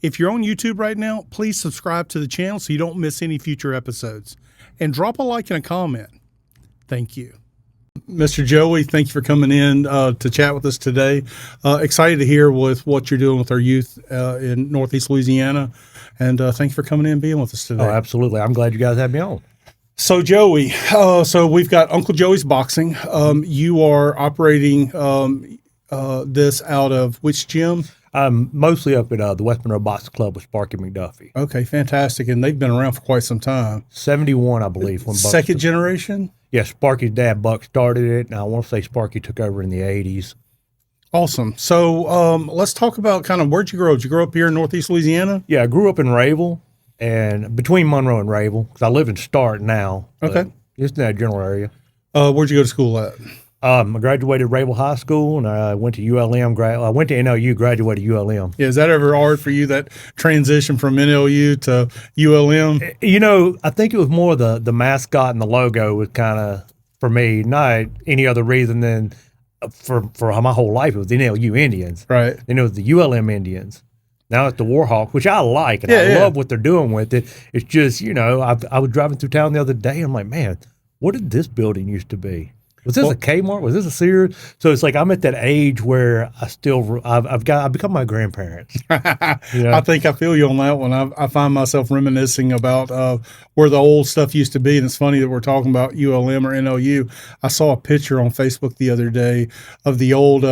If you're on YouTube right now, please subscribe to the channel so you don't miss any future episodes. And drop a like and a comment. Thank you. Mr. Joey, thank you for coming in to chat with us today. Excited to hear with what you're doing with our youth in Northeast Louisiana. And thank you for coming in and being with us today. Oh, absolutely. I'm glad you guys had me on. So, Joey, so we've got Uncle Joey's Boxing. You are operating this out of which gym? I'm mostly up at the West Monroe Boxing Club with Sparky McDuffie. Okay, fantastic. And they've been around for quite some time. 71, I believe. When Buck Second generation? Yeah, Sparky's dad, Buck, started it, and I want to say Sparky took over in the 80s. Awesome. So let's talk about kind of where'd you grow up? Did you grow up here in Northeast Louisiana? Yeah, I grew up in Rayville, and between Monroe and Rayville, because I live in Start now. Okay. Just in that general area. Where'd you go to school at? I graduated Rayville High School, and I went to ULM. I went to NLU, graduated ULM. Yeah, is that ever hard for you, that transition from NLU to ULM? You know, I think it was more the mascot and the logo was kind of, for me, not any other reason than for my whole life, it was the NLU Indians. Right. Then it was the ULM Indians. Now it's the Warhawk, which I like, and I love what they're doing with it. It's just, you know, I was driving through town the other day, and I'm like, man, what did this building used to be? Was this a Kmart? Was this a Sears? So it's like I'm at that age where I've become my grandparents. You know? I think I feel you on that one. I find myself reminiscing about where the old stuff used to be, and it's funny that we're talking about ULM or NLU. I saw a picture on Facebook the other day of the old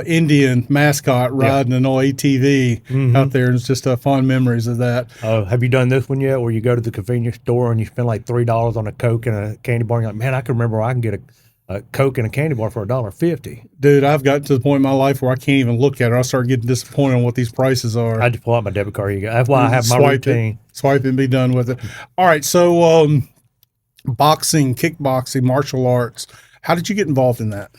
Indian mascot riding an old ATV out there, and it's just fond memories of that. Have you done this one yet, where you go to the convenience store and you spend like $3 on a Coke and a candy bar, and you're like, man, I can remember I can get a Coke and a candy bar for $1.50. Dude, I've gotten to the point in my life where I can't even look at it. I start getting disappointed on what these prices are. I just pull out my debit card. That's why I have my routine. Swipe it and be done with it. All right, so boxing, kickboxing, martial arts. How did you get involved in that?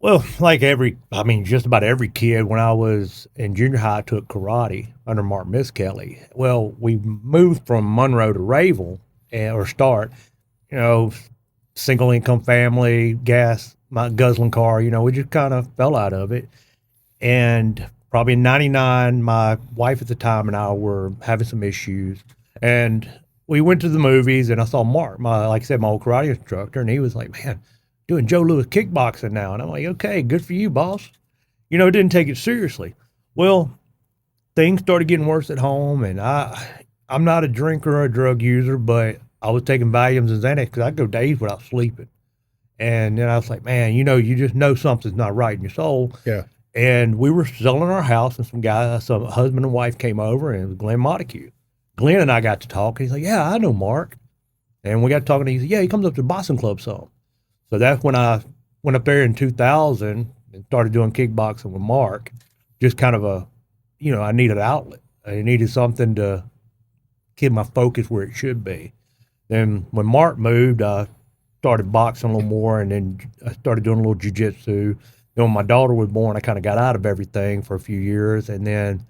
Well, just about every kid, when I was in junior high, I took karate under Mark Miss Kelly. Well, we moved from Monroe to Rayville, or Start, you know, single income family, my guzzling car, you know, we just kind of fell out of it. And probably in 99, my wife at the time and I were having some issues. And we went to the movies, and I saw Mark, like I said, my old karate instructor, and he was like, man, doing Joe Louis kickboxing now. And I'm like, okay, good for you, boss. You know, didn't take it seriously. Well, things started getting worse at home, and I'm not a drinker or a drug user, but I was taking Valiums and Xanax because I'd go days without sleeping. And then I was like, man, you know, you just know something's not right in your soul. Yeah. And we were selling our house, and some husband and wife came over, and it was Glenn Montague. Glenn and I got to talk. He's like, yeah, I know Mark. And we got talking, and he said, yeah, he comes up to the Boxing Club some. So that's when I went up there in 2000 and started doing kickboxing with Mark. Just kind of I needed an outlet. I needed something to keep my focus where it should be. Then when Mark moved, I started boxing a little more, and then I started doing a little jiu-jitsu. Then when my daughter was born, I kind of got out of everything for a few years. And then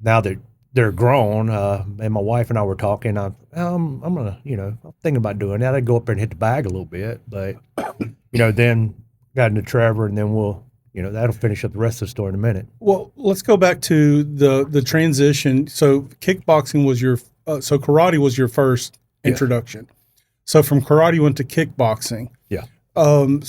now that they're grown, and my wife and I were talking, I'm going to, I'm thinking about doing that. I'd go up there and hit the bag a little bit, but, then got into Trevor, and then that'll finish up the rest of the story in a minute. Well, let's go back to the transition. So kickboxing was so karate was your first introduction. So from karate, you went to kickboxing. Yeah. I'm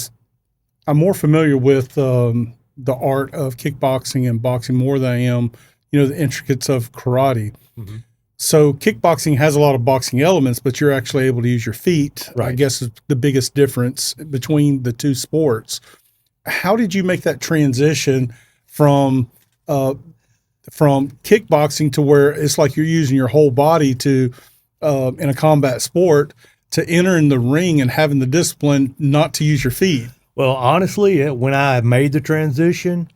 more familiar with the art of kickboxing and boxing more than I am the intricacies of karate. Mm-hmm. So kickboxing has a lot of boxing elements, but you're actually able to use your feet. Right. I guess is the biggest difference between the two sports. How did you make that transition from kickboxing to where it's like you're using your whole body to in a combat sport to enter in the ring and having the discipline not to use your feet? Well, honestly, when I made the transition,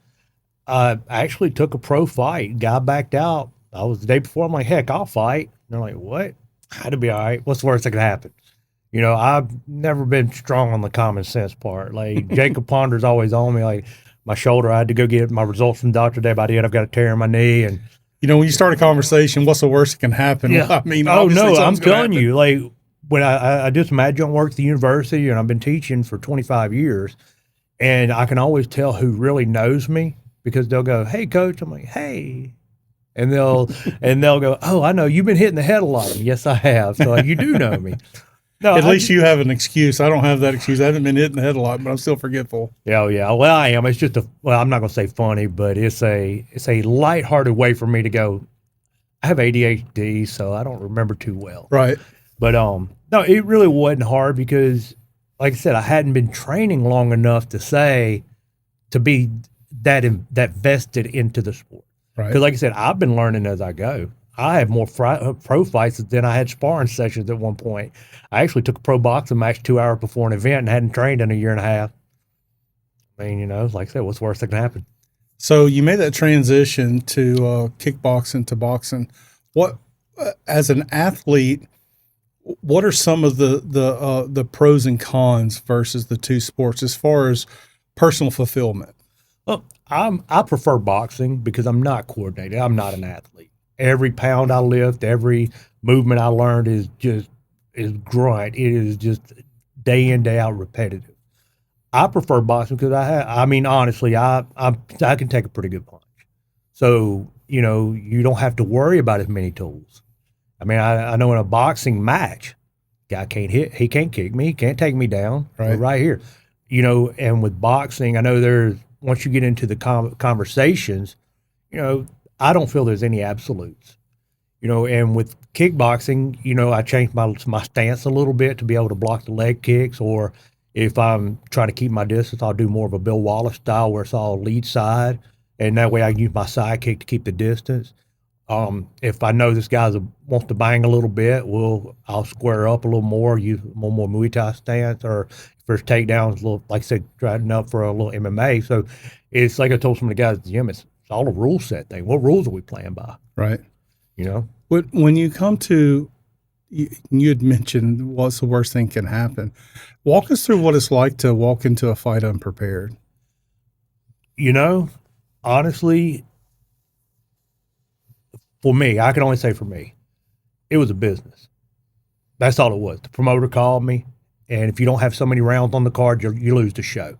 I actually took a pro fight. Guy backed out. I was the day before. I'm like, heck, I'll fight. And they're like, what? Had to be all right. What's the worst that could happen? I've never been strong on the common sense part. Like Jacob Ponder's always on me. Like my shoulder, I had to go get my results from the doctor today. By the end, I've got a tear in my knee. And when you start a conversation, what's the worst that can happen? Yeah. Well, I mean, I'm telling you, like when I did some adjunct work at the university, and I've been teaching for 25 years, and I can always tell who really knows me. Because they'll go, hey, coach. I'm like, hey. and they'll go, "Oh, I know you've been hitting the head a lot." Yes, I have. So you do know me. No, At least you have an excuse. I don't have that excuse. I haven't been hitting the head a lot, but I'm still forgetful. Yeah, yeah. Well, I am. It's just I'm not going to say funny, but it's a lighthearted way for me to go. I have ADHD, so I don't remember too well. Right. But no, it really wasn't hard because, like I said, I hadn't been training long enough to be that vested into the sport. Right. Because, like I said, I've been learning as I go. I have more pro fights than I had sparring sessions at one point. I actually took a pro boxing match 2 hours before an event and hadn't trained in a year and a half. I mean, like I said, what's the worst that can happen? So you made that transition to kickboxing to boxing. What, as an athlete, what are some of the pros and cons versus the two sports as far as personal fulfillment? Well, I prefer boxing because I'm not coordinated. I'm not an athlete. Every pound I lift, every movement I learned is grunt. It is just day in, day out repetitive. I prefer boxing because honestly, I can take a pretty good punch. So, you don't have to worry about as many tools. I mean, I know in a boxing match, guy can't hit, he can't kick me, he can't take me down. Right here. And with boxing, I know once you get into the conversations, I don't feel there's any absolutes. And with kickboxing, I changed my stance a little bit to be able to block the leg kicks, or if I'm trying to keep my distance, I'll do more of a Bill Wallace style where it's all lead side, and that way I can use my side kick to keep the distance. If I know this guy wants to bang a little bit, I'll square up a little more, use more Muay Thai stance, or if there's takedowns, a little, like I said, trying up for a little MMA. So it's like I told some of the guys at the gym, it's all a rule set thing. What rules are we playing by? Right. When you come to, you had mentioned what's the worst thing can happen. Walk us through what it's like to walk into a fight unprepared. Honestly, for me, I can only say for me, it was a business. That's all it was. The promoter called me, and if you don't have so many rounds on the card, you lose the show.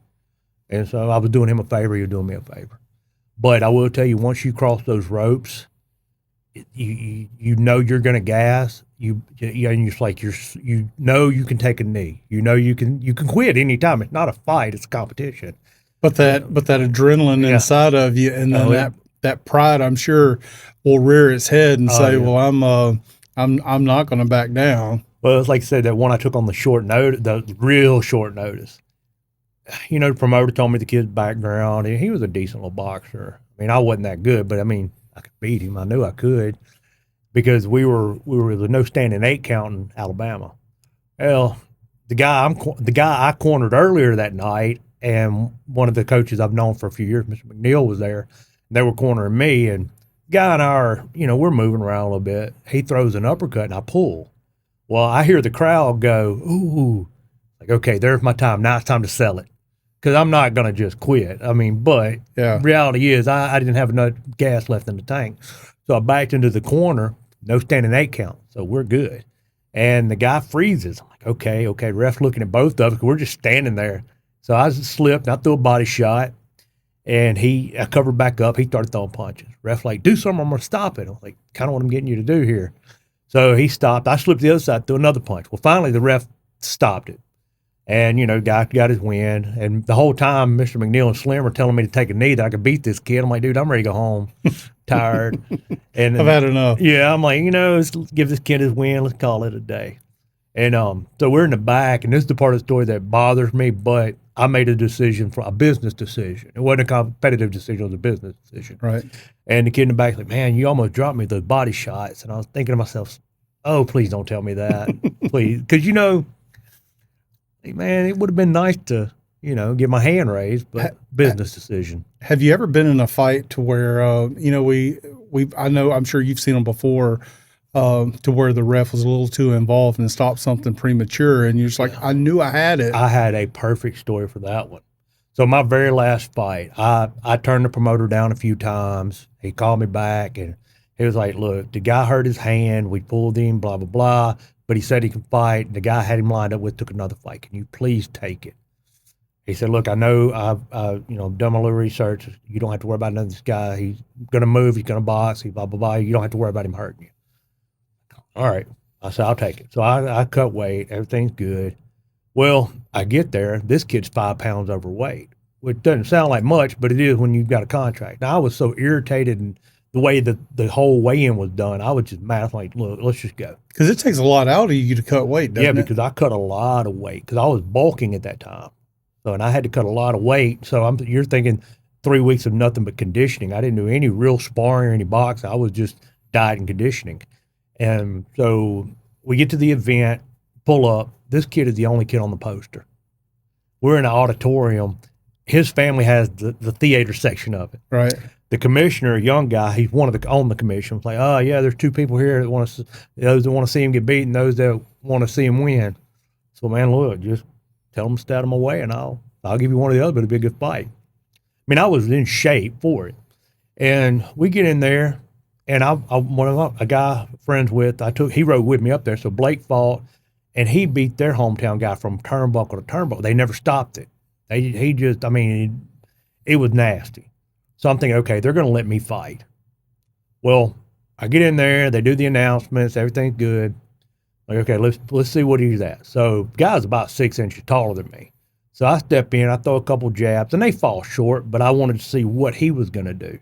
And so I was doing him a favor, he was doing me a favor. But I will tell you, once you cross those ropes, you know you're going to gas. And it's like you can take a knee. You can quit anytime. It's not a fight; it's a competition. But that adrenaline inside of you, and then that pride, I'm sure, will rear its head and say, "Well, I'm not going to back down." Well, it's like I said, that one I took on the real short notice. The promoter told me the kid's background. He was a decent little boxer. I mean, I wasn't that good, but I mean, I could beat him. I knew I could because we were the no standing 8 count in Alabama. Well, the guy I cornered earlier that night, and one of the coaches I've known for a few years, Mr. McNeil, was there. And they were cornering me, and the guy and I are, we're moving around a little bit. He throws an uppercut, and I pull. Well, I hear the crowd go, "Ooh!" Like, okay, there's my time. Now it's time to sell it. Because I'm not going to just quit. I mean, but reality is I didn't have enough gas left in the tank. So I backed into the corner, no standing 8 count. So we're good. And the guy freezes. I'm like, okay. Ref looking at both of us. We're just standing there. So I slipped, and I threw a body shot. And I covered back up. He started throwing punches. Ref like, do something, I'm going to stop it. I'm like, kind of what I'm getting you to do here. So he stopped. I slipped the other side, threw another punch. Well, finally, the ref stopped it. And, guy got his win. And the whole time, Mr. McNeil and Slim were telling me to take a knee that I could beat this kid. I'm like, dude, I'm ready to go home. Tired. And I've had enough. Yeah, I'm like, let's give this kid his win. Let's call it a day. And so we're in the back, and this is the part of the story that bothers me, but I made a business decision. It wasn't a competitive decision, it was a business decision. Right. And the kid in the back was like, man, you almost dropped me those body shots. And I was thinking to myself, oh, please don't tell me that. Please. Because, man, it would have been nice to, get my hand raised, but business decision. Have you ever been in a fight to where, I'm sure you've seen them before, to where the ref was a little too involved and stopped something premature, and you're just like, I knew I had it. I had a perfect story for that one. So my very last fight, I turned the promoter down a few times. He called me back, and he was like, look, the guy hurt his hand. We pulled him, blah, blah, blah. But he said he can fight. The guy had him lined up with, took another fight. Can you please take it? He said, "Look, I know I've done my little research. You don't have to worry about none of this guy. He's going to move. He's going to box. He blah, blah, blah. You don't have to worry about him hurting you." All right. I said, "I'll take it." So I cut weight. Everything's good. Well, I get there. This kid's 5 pounds overweight, which doesn't sound like much, but it is when you've got a contract. Now, I was so irritated and the way that the whole weigh-in was done, I was just mad. I was like, "Look, let's just go." Because it takes a lot out of you to cut weight, doesn't it? Because I cut a lot of weight because I was bulking at that time. So, and I had to cut a lot of weight. So you're thinking 3 weeks of nothing but conditioning. I didn't do any real sparring or any boxing. I was just diet and conditioning. And so we get to the event, pull up. This kid is the only kid on the poster. We're in an auditorium. His family has the theater section of it. Right. The commissioner, a young guy, he's one of the on the commission. Was like, "Oh yeah, there's 2 people here that want to, those that want to see him get beaten, those that want to see him win." So, man, look, just tell them to stay out of my way, and I'll give you one or the other, but it'll be a good fight. I mean, I was in shape for it, and we get in there, and a guy I'm friends with, he rode with me up there. So Blake fought, and he beat their hometown guy from turnbuckle to turnbuckle. They never stopped it. It was nasty. So I'm thinking, okay, they're going to let me fight. Well, I get in there, they do the announcements, everything's good. Like, okay, let's see what he's at. So guy's about 6 inches taller than me. So I step in, I throw a couple jabs, and they fall short, but I wanted to see what he was going to do.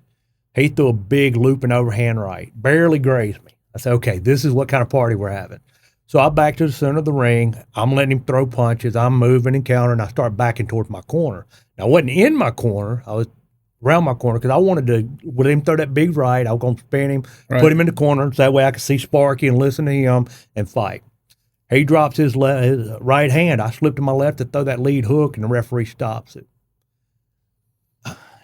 He threw a big looping overhand right, barely grazed me. I said, okay, this is what kind of party we're having. So I back to the center of the ring. I'm letting him throw punches. I'm moving and countering. I start backing towards my corner. Now, I wasn't in my corner. I was around my corner because I wanted to let him throw that big right. I was going to spin him, put him in the corner, so that way I could see Sparky and listen to him and fight. He drops his right hand. I slip to my left to throw that lead hook, and the referee stops it.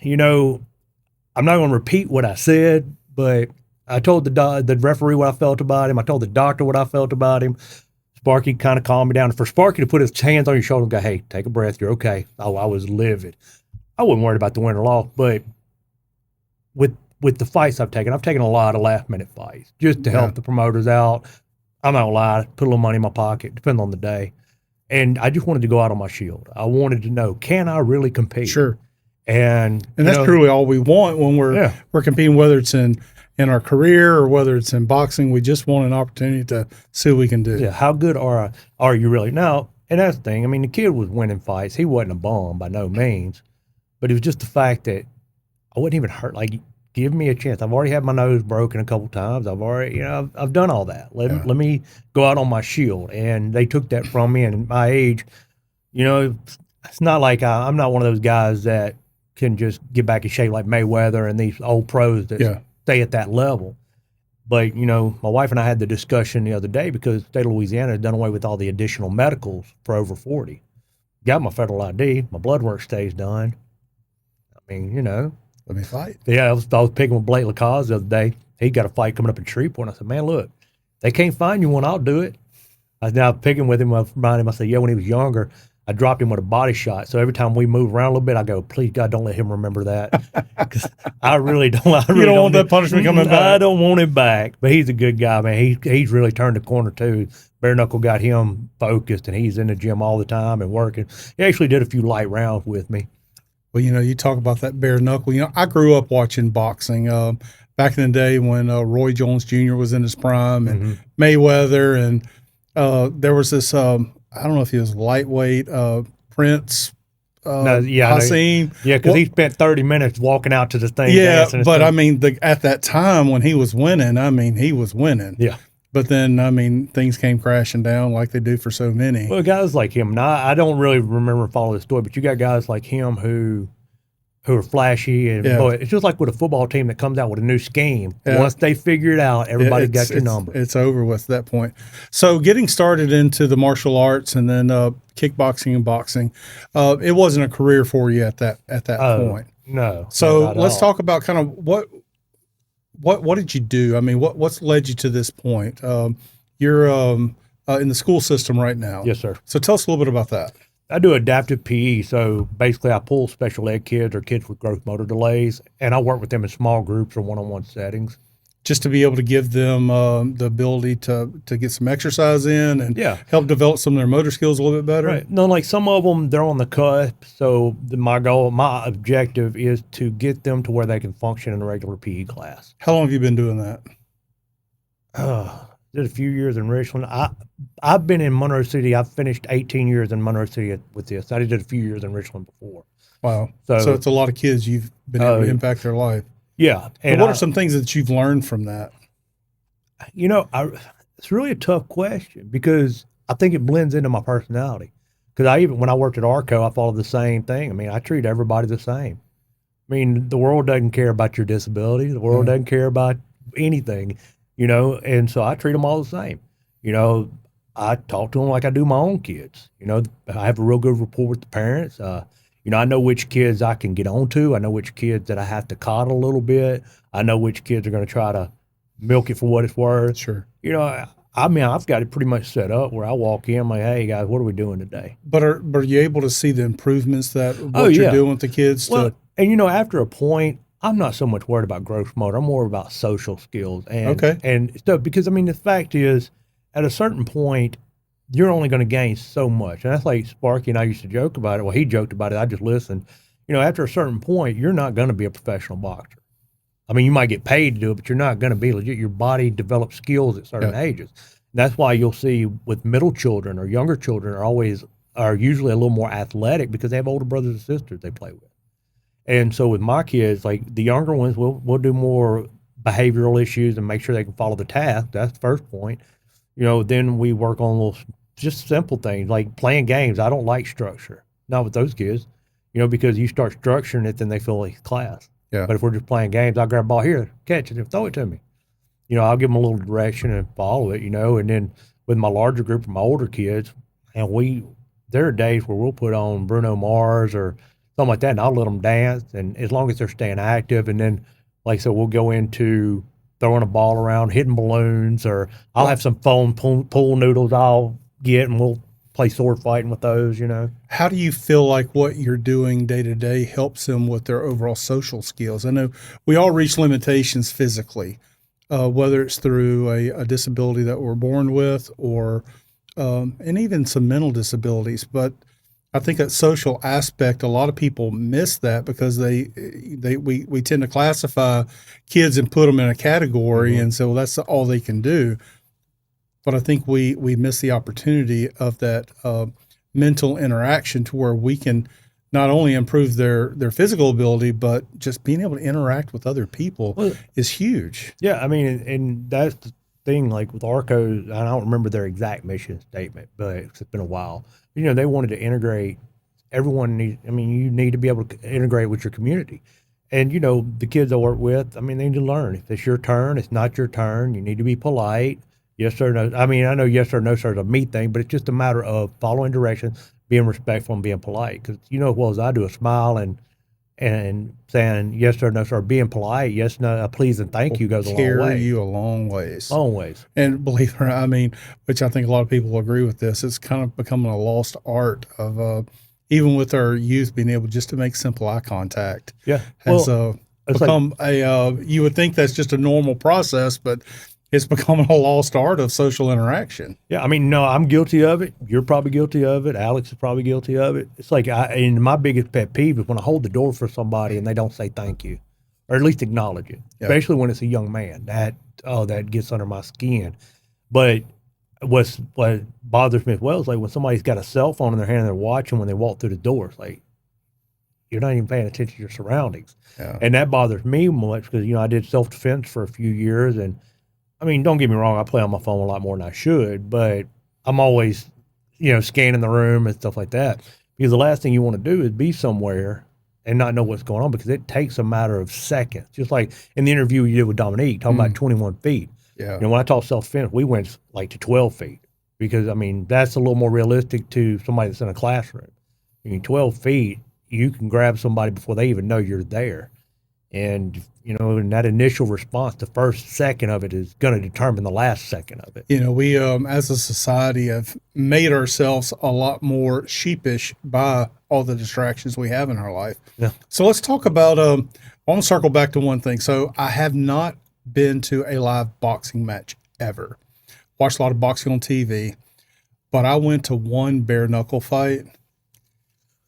I'm not going to repeat what I said, but I told the referee what I felt about him. I told the doctor what I felt about him. Sparky kind of calmed me down. For Sparky to put his hands on your shoulder and go, "Hey, take a breath. You're okay." I was livid. I wasn't worried about the win or loss, but with the fights I've taken a lot of last-minute fights just to help the promoters out. I'm not going to lie, put a little money in my pocket, depending on the day. And I just wanted to go out on my shield. I wanted to know, can I really compete? Sure. And that's truly all we want when we're competing, whether it's in our career or whether it's in boxing. We just want an opportunity to see what we can do. Yeah, how good are you really? Now, and that's the thing. I mean, the kid was winning fights. He wasn't a bum by no means. But it was just the fact that I wasn't even hurt. Like, give me a chance. I've already had my nose broken a couple times. I've already, I've done all that. Let me go out on my shield. And they took that from me. And at my age, it's not like I'm not one of those guys that can just get back in shape like Mayweather and these old pros that stay at that level. But, my wife and I had the discussion the other day because the state of Louisiana has done away with all the additional medicals for over 40. Got my federal ID. My blood work stays done. I mean, let me fight. Yeah, I was picking with Blake Lacaze the other day. He got a fight coming up in Shreveport. I said, "Man, look, they can't find you one. I'll do it." I was now picking with him. I reminded him. I said, "Yeah, when he was younger, I dropped him with a body shot. So every time we move around a little bit, I go, please, God, don't let him remember that." Because I really don't. You don't want that punishment coming back. I don't want him back. But he's a good guy, man. He's really turned the corner, too. Bare Knuckle got him focused, and he's in the gym all the time and working. He actually did a few light rounds with me. Well, you talk about that bare knuckle. I grew up watching boxing back in the day when Roy Jones Jr. was in his prime and Mayweather. And there was this, I don't know if he was lightweight, Prince Hassim. Yeah, because he spent 30 minutes walking out to the thing. Yeah, but I mean, at that time when he was winning, he was winning. Yeah. But then, things came crashing down like they do for so many. Well, guys like him, now I don't really remember following the story, but you got guys like him who are flashy. And boy, it's just like with a football team that comes out with a new scheme. Yeah. Once they figure it out, everybody got your number. It's over with at that point. So getting started into the martial arts and then kickboxing and boxing, it wasn't a career for you at that point. No. So let's talk about kind of what did you do? I mean, what's led you to this point? You're in the school system right now. Yes, sir. So tell us a little bit about that. I do adaptive PE. So basically I pull special ed kids or kids with growth motor delays, and I work with them in small groups or one-on-one settings. just to be able to give them the ability to get some exercise in and help develop some of their motor skills a little bit better? Right. No, like some of them, they're on the cusp. So my objective is to get them to where they can function in a regular PE class. How long have you been doing that? Did a few years in Richland. I've been in Monroe City. I've finished 18 years in Monroe City with this. I did a few years in Richland before. Wow. So it's a lot of kids you've been able to impact their life. Yeah. And what are some things that you've learned from that? It's really a tough question because I think it blends into my personality. Because when I worked at Arco, I followed the same thing. I mean, I treat everybody the same. I mean, the world doesn't care about your disability. The world doesn't care about anything, and so I treat them all the same. I talk to them like I do my own kids. I have a real good rapport with the parents. I know which kids I can get on to. I know which kids that I have to coddle a little bit. I know which kids are going to try to milk it for what it's worth. Sure. I've got it pretty much set up where I walk in, I'm like, hey, guys, what are we doing today? But are you able to see the improvements that you're doing with the kids? Well, and, after a point, I'm not so much worried about growth motor. I'm more about social skills and stuff. Because, the fact is, at a certain point, you're only going to gain so much. And that's like Sparky and I used to joke about it. Well, he joked about it. I just listened. After a certain point, you're not going to be a professional boxer. You might get paid to do it, but you're not going to be legit. Your body develops skills at certain ages. And that's why you'll see with middle children or younger children are usually a little more athletic because they have older brothers and sisters they play with. And so with my kids, like the younger ones, we'll do more behavioral issues and make sure they can follow the task. That's the first point. Then we work on little, just simple things like playing games. I don't like structure, not with those kids, because you start structuring it, then they feel like class. Yeah. But if we're just playing games, I'll grab a ball here, catch it, and throw it to me. I'll give them a little direction and follow it, and then with my larger group of my older kids, and there are days where we'll put on Bruno Mars or something like that, and I'll let them dance, and as long as they're staying active, and then, like I said, we'll go into throwing a ball around, hitting balloons, or I'll have some foam pool noodles I'll get, and we'll play sword fighting with those, How do you feel like what you're doing day to day helps them with their overall social skills? I know we all reach limitations physically, whether it's through a disability that we're born with or and even some mental disabilities. But I think that social aspect, a lot of people miss that because we tend to classify kids and put them in a category and say, well, that's all they can do. But I think we miss the opportunity of that mental interaction to where we can not only improve their physical ability, but just being able to interact with other people is huge. Yeah, and that's the thing, like with Arco, I don't remember their exact mission statement, but it's been a while. They wanted to integrate everyone. You need to be able to integrate with your community. And, the kids I work with, they need to learn. If it's your turn, it's not your turn. You need to be polite. Yes or no. I know yes or no, sir, is a me thing, but it's just a matter of following directions, being respectful, and being polite. Because as well as I do, a smile and saying yes or no, sir, being polite, yes, no, please, and thank you goes a long way. Carry you a long ways. Long ways. And believe it or not, which I think a lot of people will agree with this, it's kind of becoming a lost art of even with our youth being able just to make simple eye contact. Yeah. Has become you would think that's just a normal process, but it's becoming a lost art of social interaction. Yeah, no, I'm guilty of it. You're probably guilty of it. Alex is probably guilty of it. It's like, and my biggest pet peeve is when I hold the door for somebody and they don't say thank you, or at least acknowledge it, especially when it's a young man. That gets under my skin. But what bothers me as well is like when somebody's got a cell phone in their hand and they're watching when they walk through the door. It's like, you're not even paying attention to your surroundings. Yeah. And that bothers me much because, I did self-defense for a few years, and don't get me wrong, I play on my phone a lot more than I should, but I'm always, scanning the room and stuff like that. Because the last thing you want to do is be somewhere and not know what's going on, because it takes a matter of seconds. Just like in the interview you did with Dominique, talking about 21 feet. Yeah. When I talk self-defense, we went like to 12 feet because, that's a little more realistic to somebody that's in a classroom. 12 feet, you can grab somebody before they even know you're there. And, in that initial response, the first second of it is going to determine the last second of it. We, as a society, have made ourselves a lot more sheepish by all the distractions we have in our life. Yeah. So let's talk about, I want to circle back to one thing. So I have not been to a live boxing match ever. Watched a lot of boxing on TV, but I went to one bare knuckle fight.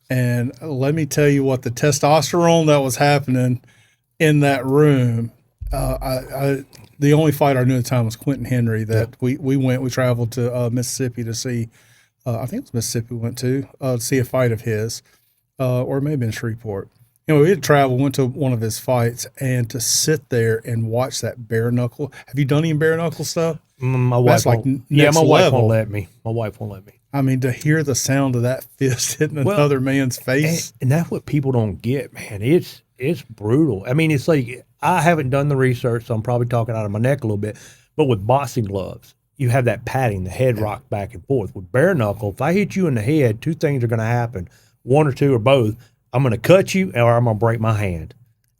And let me tell you what, the testosterone that was happening in that room. The only fight I knew at the time was Quentin Henry. That we traveled to Mississippi to see. I think it was Mississippi we went to see a fight of his, or maybe in Shreveport. We had traveled, went to one of his fights, and to sit there and watch that bare knuckle. Have you done any bare knuckle stuff? My wife like won't. Yeah, my wife won't let me. My wife won't let me. I mean, to hear the sound of that fist hitting another man's face. And that's what people don't get, man. It's brutal. I mean, it's like, I haven't done the research, so I'm probably talking out of my neck a little bit. But with boxing gloves, you have that padding, the head rock back and forth. With bare knuckle, if I hit you in the head, two things are going to happen. One or two or both. I'm going to cut you or I'm going to break my hand.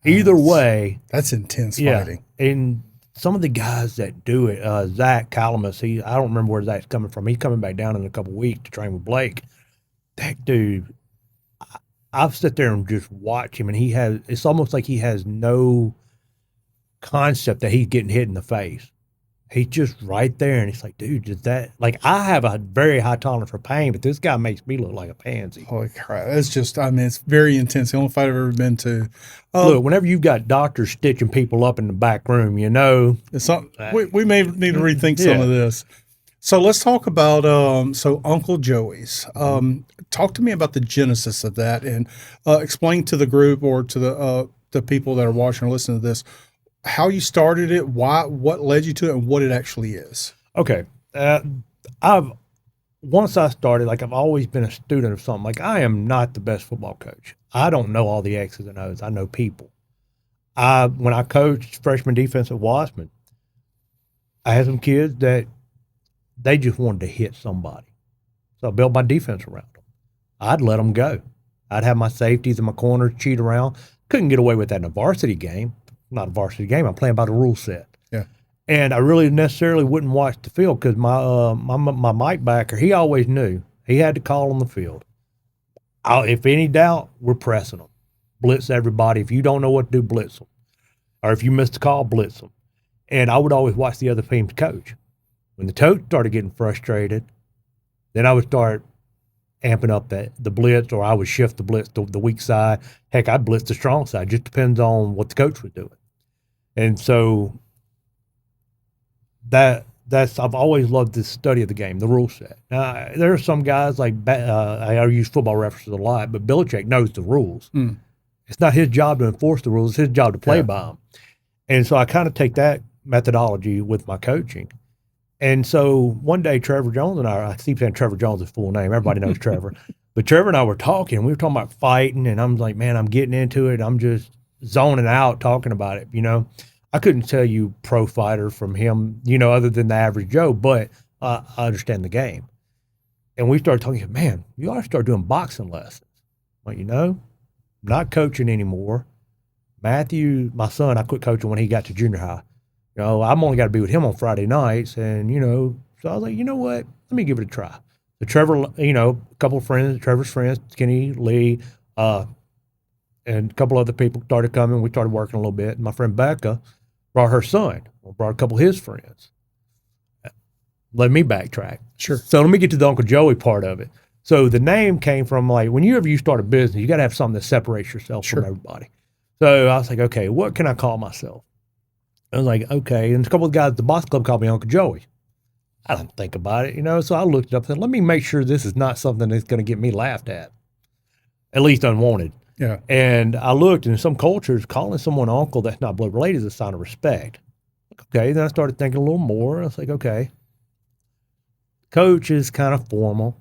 Either way. That's intense fighting. And some of the guys that do it, Zach Calamus, I don't remember where Zach's coming from. He's coming back down in a couple of weeks to train with Blake. That dude, I've sit there and just watch him, and it's almost like he has no concept that he's getting hit in the face. He's just right there, and it's like, dude, is that, like, I have a very high tolerance for pain, but this guy makes me look like a pansy. Holy crap. It's just, I mean, it's very intense. The only fight I've ever been to. Look, whenever you've got doctors stitching people up in the back room, it's we may need to rethink some of this. So let's talk about Uncle Joey's. Talk to me about the genesis of that, and explain to the group or to the people that are watching or listening to this how you started it, what led you to it, and what it actually is. Okay. Once I started, like, I've always been a student of something. Like, I am not the best football coach. I don't know all the X's and O's. I know people. When I coached freshman defense at Wasserman, I had some kids that they just wanted to hit somebody. So I built my defense around them. I'd let them go. I'd have my safeties in my corners, cheat around. Couldn't get away with that in a varsity game. Not a varsity game. I'm playing by the rule set. Yeah. And I really necessarily wouldn't watch the field because my mic backer, he always knew. He had to call on the field. If any doubt, we're pressing them. Blitz everybody. If you don't know what to do, blitz them. Or if you missed a call, blitz them. And I would always watch the other team's coach. When the coach started getting frustrated, then I would start amping up the blitz, or I would shift the blitz to the weak side. Heck, I'd blitz the strong side. Just depends on what the coach was doing. And so I've always loved this study of the game, the rule set. Now, there are some guys like I use football references a lot, but Belichick knows the rules. It's not his job to enforce the rules; it's his job to play by them. And so I kind of take that methodology with my coaching. And so one day, Trevor Jones and I keep saying Trevor Jones is full name. Everybody knows Trevor, but Trevor and I were talking. We were talking about fighting, and I'm like, man, I'm getting into it. I'm just zoning out talking about it. I couldn't tell you pro fighter from him, other than the average Joe, but I understand the game. And we started talking, man, you ought to start doing boxing lessons. Well, I'm not coaching anymore. Matthew, my son, I quit coaching when he got to junior high. I'm only got to be with him on Friday nights. And, so I was like, you know what? Let me give it a try. So Trevor, a couple of friends, Trevor's friends, Kenny, Lee, and a couple other people started coming. We started working a little bit. My friend Becca brought her son, brought a couple of his friends. Let me backtrack. Sure. So let me get to the Uncle Joey part of it. So the name came from, like, whenever you start a business, you got to have something that separates yourself from everybody. So I was like, okay, what can I call myself? I was like, okay. And a couple of guys at the box club called me Uncle Joey. I didn't think about it, so I looked it up and said, let me make sure this is not something that's going to get me laughed at least unwanted. Yeah. And I looked, and in some cultures, calling someone uncle that's not blood related is a sign of respect. Okay. Then I started thinking a little more. I was like, okay, coach is kind of formal.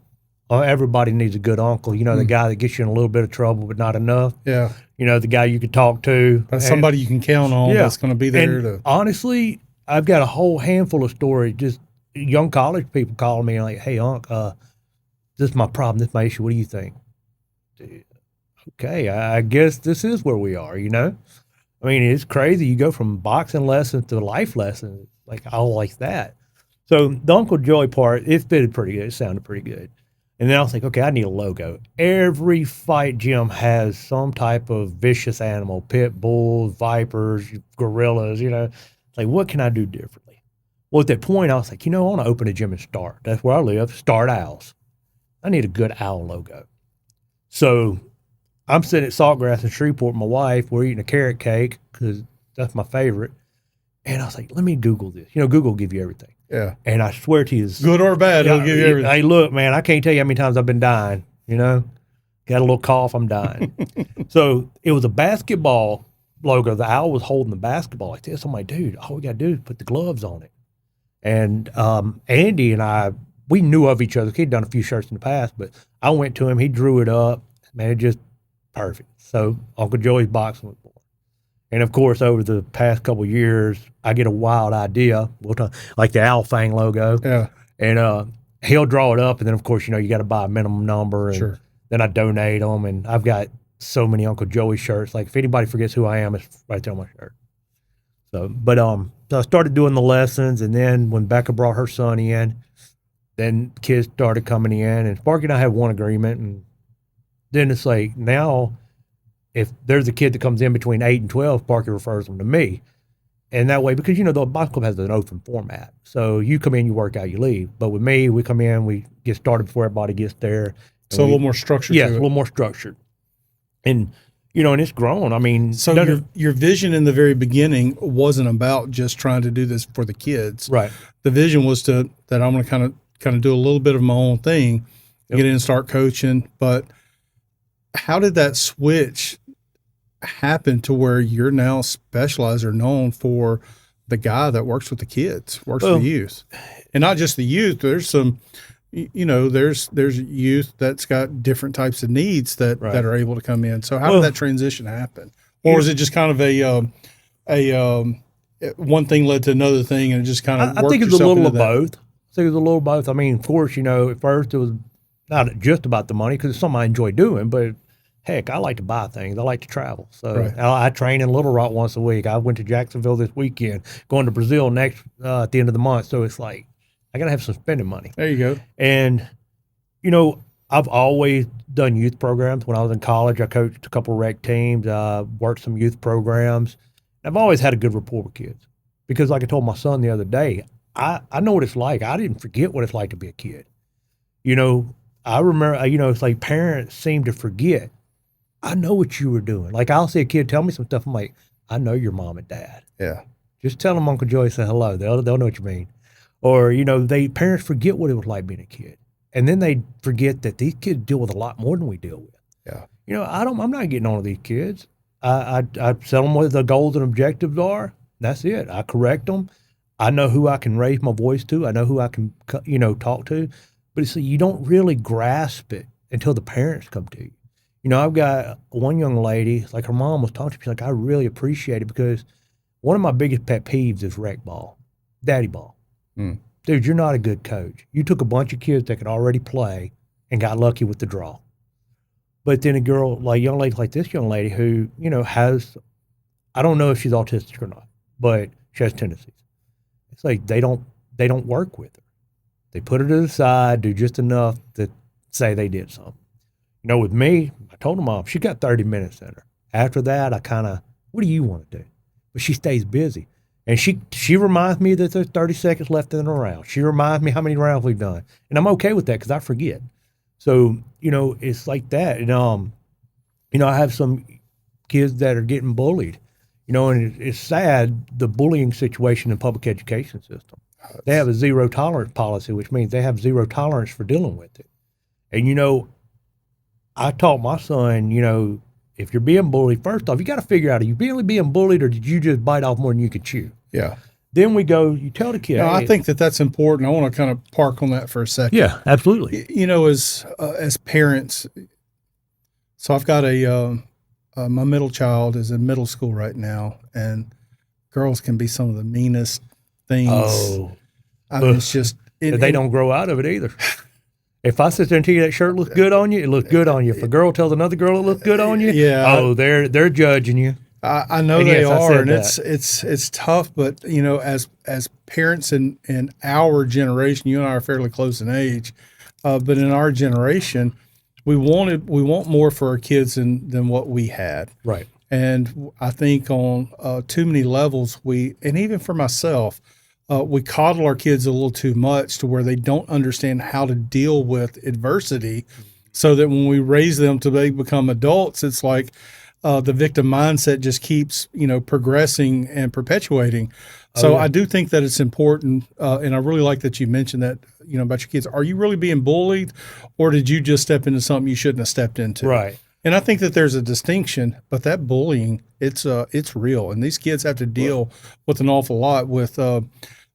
Everybody needs a good uncle. The guy that gets you in a little bit of trouble, but not enough. Yeah. The guy you can talk to. That's somebody you can count on that's going to be there. And honestly, I've got a whole handful of stories, just young college people calling me like, hey, Unc, this is my problem. This is my issue. What do you think? Okay, I guess this is where we are, I mean, it's crazy. You go from boxing lessons to life lessons, like all like that. So the Uncle Joey part, it fitted pretty good. It sounded pretty good. And then I was like, okay, I need a logo. Every fight gym has some type of vicious animal, pit bulls, vipers, gorillas, It's like, what can I do differently? Well, at that point, I was like, I want to open a gym in Start. That's where I live, Start Owls. I need a good owl logo. So I'm sitting at Saltgrass in Shreveport with my wife. We're eating a carrot cake because that's my favorite. And I was like, let me Google this. Google will give you everything. Yeah. And I swear to you, good or bad, it'll give you everything. Hey, look, man, I can't tell you how many times I've been dying, Got a little cough, I'm dying. So it was a basketball logo. The owl was holding the basketball like this. I'm like, dude, all we got to do is put the gloves on it. And Andy and I, we knew of each other. He'd done a few shirts in the past, but I went to him. He drew it up. Man, it just perfect. So Uncle Joey's boxing was born. And, of course, over the past couple of years, I get a wild idea, like the Owl Fang logo. Yeah. And he'll draw it up. And then, of course, you got to buy a minimum number. And sure. Then I donate them. And I've got so many Uncle Joey shirts. Like, if anybody forgets who I am, it's right there on my shirt. So, but so I started doing the lessons. And then when Becca brought her son in, then kids started coming in. And Sparky and I have one agreement. And then it's like now – if there's a kid that comes in between 8 and 12, Sparky refers them to me. And that way, because, the box club has an open format. So you come in, you work out, you leave. But with me, we come in, we get started before everybody gets there. So a little more structured. Yeah, it's a little more structured. And, and it's grown. I mean. So your vision in the very beginning wasn't about just trying to do this for the kids. Right. The vision was that I'm going to kind of do a little bit of my own thing, get in and start coaching. But how did that switch happen to where you're now specialized or known for the guy that works with the kids, works with the youth, and not just the youth? There's some, there's youth that's got different types of needs that are able to come in. So how did that transition happen? Or was it just kind of a one thing led to another thing and it just kind of I think it's a little of both. I mean, of course, at first it was not just about the money because it's something I enjoy doing, but heck, I like to buy things. I like to travel. So I train in Little Rock once a week. I went to Jacksonville this weekend, going to Brazil next at the end of the month. So it's like, I got to have some spending money. There you go. And, I've always done youth programs. When I was in college, I coached a couple of rec teams, worked some youth programs. I've always had a good rapport with kids because like I told my son the other day, I know what it's like. I didn't forget what it's like to be a kid. I remember, it's like parents seem to forget. I know what you were doing. Like I'll see a kid tell me some stuff. I'm like, I know your mom and dad. Yeah. Just tell them Uncle Joey said hello. They'll know what you mean. Or, parents forget what it was like being a kid. And then they forget that these kids deal with a lot more than we deal with. Yeah. I'm not getting on with these kids. I tell them what the goals and objectives are. That's it. I correct them. I know who I can raise my voice to. I know who I can, talk to. But it's you don't really grasp it until the parents come to you. I've got one young lady, like her mom was talking to me, she's like, I really appreciate it because one of my biggest pet peeves is rec ball, daddy ball. Mm. Dude, you're not a good coach. You took a bunch of kids that could already play and got lucky with the draw. But then young lady like this young lady who, has, I don't know if she's autistic or not, but she has tendencies. It's like they don't work with her. They put her to the side, do just enough to say they did something. With me, I told her mom, she got 30 minutes in her. After that, I what do you want to do? But she stays busy. And she reminds me that there's 30 seconds left in a round. She reminds me how many rounds we've done. And I'm okay with that because I forget. So, it's like that. And, I have some kids that are getting bullied, and it's sad, the bullying situation in public education system. They have a zero tolerance policy, which means they have zero tolerance for dealing with it. And, I taught my son, if you're being bullied, first off, you got to figure out, are you really being bullied or did you just bite off more than you could chew? Yeah. Then you tell the kid. No, I think that's important. I want to kind of park on that for a second. Yeah, absolutely. As parents, so I've got my middle child is in middle school right now, and girls can be some of the meanest things. Oh. I mean, it's just. They don't grow out of it either. If I sit there and tell you that shirt looks good on you, it looks good on you. If a girl tells another girl it looks good on you, they're judging you. I know and they are, and it's tough. But as parents in our generation, you and I are fairly close in age, but in our generation, we want more for our kids than what we had. Right. And I think on too many levels, and even for myself, we coddle our kids a little too much to where they don't understand how to deal with adversity, so that when we raise them to become adults, it's like the victim mindset just keeps, progressing and perpetuating. So yeah. I do think that it's important, and I really like that you mentioned that, about your kids. Are you really being bullied, or did you just step into something you shouldn't have stepped into? Right. And I think that there's a distinction, but that bullying, it's real, and these kids have to deal with an awful lot with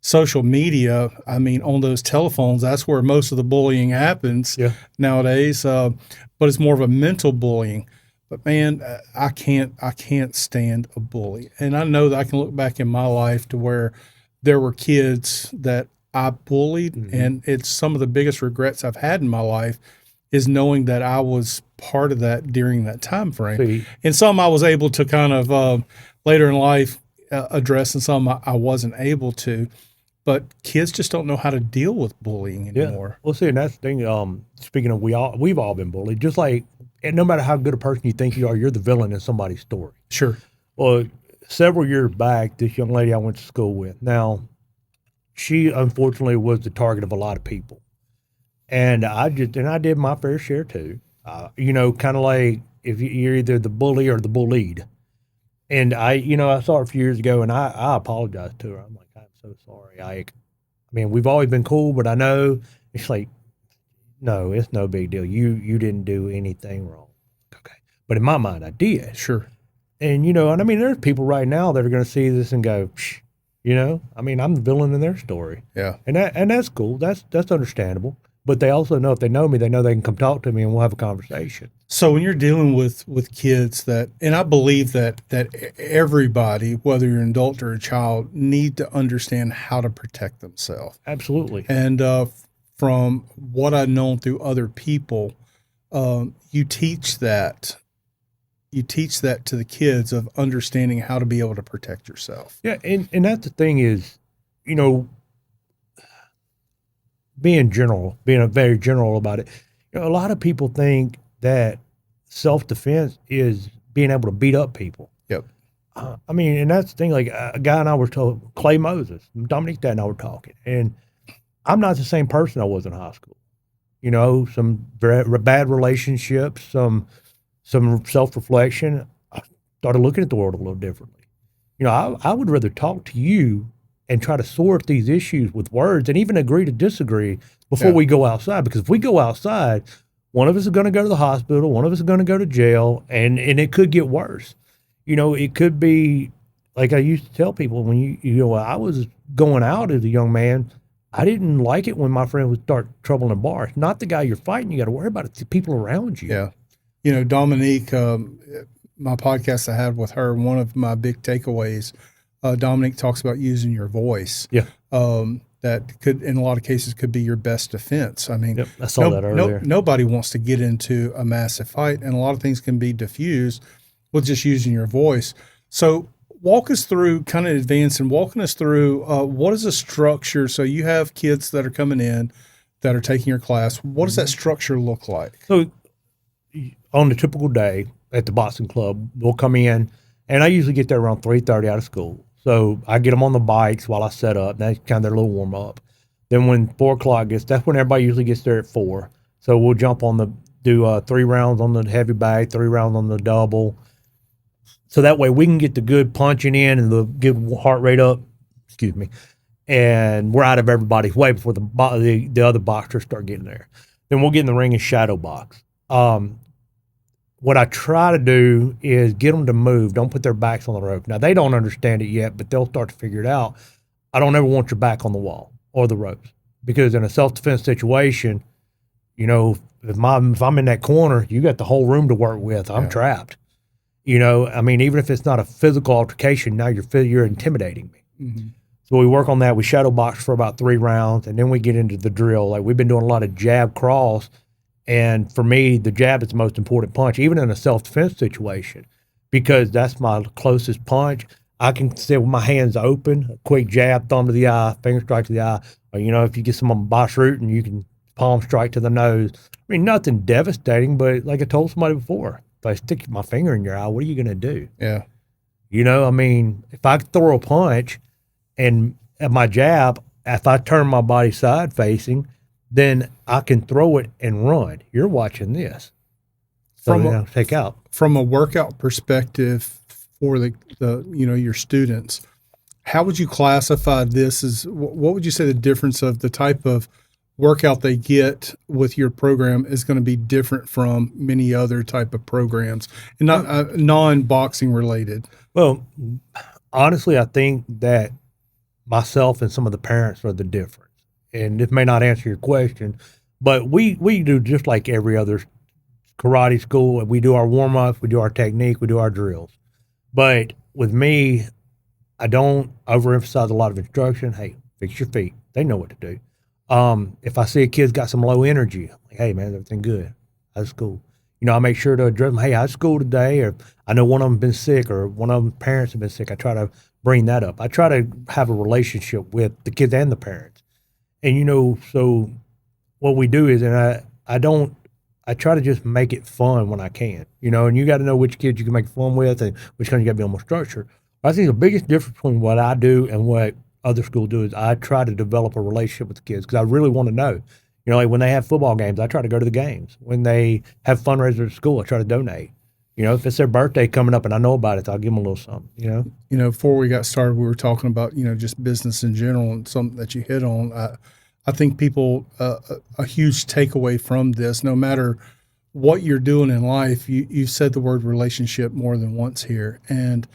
social media. I mean, on those telephones, that's where most of the bullying happens nowadays. But it's more of a mental bullying. But man, I can't stand a bully, and I know that I can look back in my life to where there were kids that I bullied, and it's some of the biggest regrets I've had in my life is knowing that I was part of that during that time frame. See. And some I was able to kind of later in life address, and some I wasn't able to. But kids just don't know how to deal with bullying anymore. Well, see, and that's the thing. Speaking of, we've all been bullied. Just like, and no matter how good a person you think you are, you're the villain in somebody's story. Sure. Well, several years back, this young lady I went to school with. Now, she unfortunately was the target of a lot of people, and I did my fair share too. Kind of like if you're either the bully or the bullied. And I saw her a few years ago, and I apologized to her. I'm like, I'm so sorry. I mean, we've always been cool, but I know it's like, no, it's no big deal. You didn't do anything wrong. Okay. But in my mind, I did. Sure. And, and I mean, there's people right now that are going to see this and go, psh, I mean, I'm the villain in their story. Yeah. And that's cool. That's understandable. But they also know if they know me, they know they can come talk to me and we'll have a conversation. So when you're dealing with kids and I believe that everybody, whether you're an adult or a child, need to understand how to protect themselves. Absolutely. And from what I've known through other people, you teach that to the kids of understanding how to be able to protect yourself. Yeah, and that's the thing is, being very general about it. A lot of people think that self-defense is being able to beat up people. Yep. I mean, and that's the thing, like a guy and I were talking, Clay Moses, Dominique Dad and I were talking, and I'm not the same person I was in high school. Some bad relationships, some self-reflection. I started looking at the world a little differently. I would rather talk to you and try to sort these issues with words and even agree to disagree before we go outside. Because if we go outside, one of us is going to go to the hospital, one of us is going to go to jail, and it could get worse. It could be, like I used to tell people when I was going out as a young man, I didn't like it when my friend would start trouble in a bar. It's not the guy you're fighting you got to worry about, it's the people around you. Yeah. Dominique, my podcast I had with her, one of my big takeaways, Dominique talks about using your voice. Yeah. That could, in a lot of cases, could be your best defense. I mean, I saw that earlier. Nobody wants to get into a massive fight, and a lot of things can be diffused with just using your voice. So walk us through, kind of advance and walking us through what is the structure. So you have kids that are coming in that are taking your class. What does that structure look like? So on a typical day at the boxing club, we'll come in, and I usually get there around 3:30 out of school. So I get them on the bikes while I set up. That's kind of their little warm up. Then when 4 o'clock gets, that's when everybody usually gets there at 4. So we'll jump on do 3 rounds on the heavy bag, 3 rounds on the double. So that way we can get the good punching in and the good heart rate up. Excuse me. And we're out of everybody's way before the other boxers start getting there. Then we'll get in the ring and shadow box. What I try to do is get them to move. Don't put their backs on the rope. Now, they don't understand it yet, but they'll start to figure it out. I don't ever want your back on the wall or the ropes, because in a self-defense situation, if I'm in that corner, you got the whole room to work with. I'm trapped. I mean, even if it's not a physical altercation, now you're intimidating me. Mm-hmm. So we work on that. We shadow box for about 3 rounds, and then we get into the drill. Like, we've been doing a lot of jab cross. And for me, the jab is the most important punch, even in a self-defense situation, because that's my closest punch. I can sit with my hands open, a quick jab, thumb to the eye, finger strike to the eye. Or, if you get someone box rooting, you can palm strike to the nose. I mean, nothing devastating, but like I told somebody before, if I stick my finger in your eye, what are you going to do? Yeah. You know, I mean, if I throw a punch and at my jab, if I turn my body side facing, then I can throw it and run. You're watching this. So take out. From a workout perspective for the your students, how would you classify this as, what would you say the difference of the type of workout they get with your program is going to be different from many other type of programs, and not non-boxing related? Well, honestly, I think that myself and some of the parents are the difference. And this may not answer your question, but we do just like every other karate school. We do our warm-ups, we do our technique, we do our drills. But with me, I don't overemphasize a lot of instruction. Hey, fix your feet. They know what to do. If I see a kid's got some low energy, I'm like, hey, man, everything good? How's school? You know, I make sure to address them, hey, how's school today? Or I know one of them been sick, or one of them parents have been sick. I try to bring that up. I try to have a relationship with the kids and the parents. And, you know, so what we do is, and I try to just make it fun when I can, you know, and you got to know which kids you can make fun with and which kind you got to be on more structure. I think the biggest difference between what I do and what other schools do is I try to develop a relationship with the kids, because I really want to know. You know, like when they have football games, I try to go to the games. When they have fundraisers at school, I try to donate. You know, if it's their birthday coming up and I know about it, I'll give them a little something, you know? You know, before we got started, we were talking about, you know, just business in general, and something that you hit on. I think people, a huge takeaway from this, no matter what you're doing in life, you've said the word relationship more than once here. And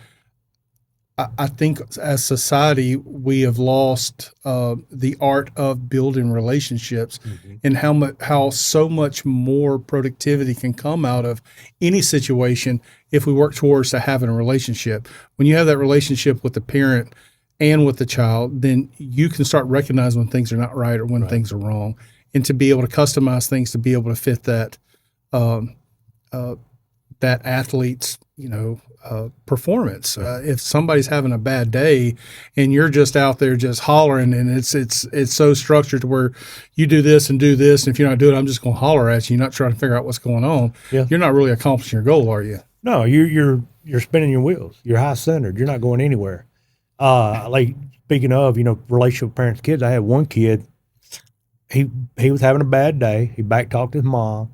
I think as society, we have lost the art of building relationships, and how so much more productivity can come out of any situation if we work towards to having a relationship. When you have that relationship with the parent and with the child, then you can start recognizing when things are not right or when things are wrong, and to be able to customize things to be able to fit that that athlete's performance. If somebody's having a bad day and you're just out there just hollering, and it's so structured to where you do this, and if you're not doing it, I'm just going to holler at you. You're not trying to figure out what's going on. Yeah. You're not really accomplishing your goal, are you? No, you're spinning your wheels. You're high centered. You're not going anywhere. Like speaking of, relationship with parents, kids. I had one kid. He was having a bad day. He back talked his mom,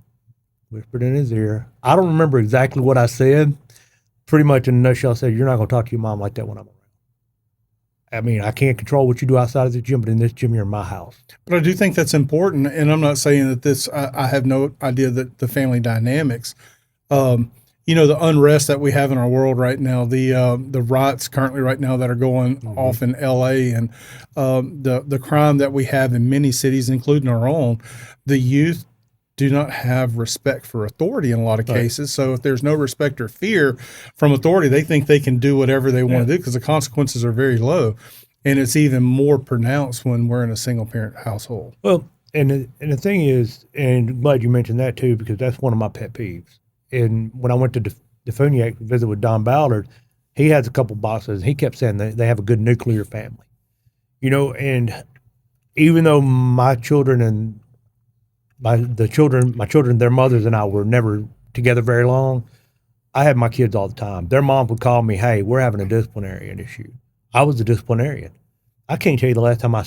whispered in his ear. I don't remember exactly what I said. Pretty much in a nutshell, I said, you're not going to talk to your mom like that when I'm around. I mean, I can't control what you do outside of the gym, but in this gym, you're in my house. But I do think that's important, and I'm not saying that this, I have no idea that the family dynamics, the unrest that we have in our world right now, the riots currently right now that are going off in L.A., and the crime that we have in many cities, including our own, the youth do not have respect for authority in a lot of cases. So if there's no respect or fear from authority, they think they can do whatever they want to do because the consequences are very low. And it's even more pronounced when we're in a single parent household. Well, and the thing is, and I'm glad you mentioned that too, because that's one of my pet peeves. And when I went to Defuniak to visit with Don Ballard, he has a couple bosses. He kept saying they have a good nuclear family, and even though my children and my children, their mothers and I were never together very long, I had my kids all the time. Their mom would call me, hey, we're having a disciplinarian issue. I was the disciplinarian. I can't tell you the last time I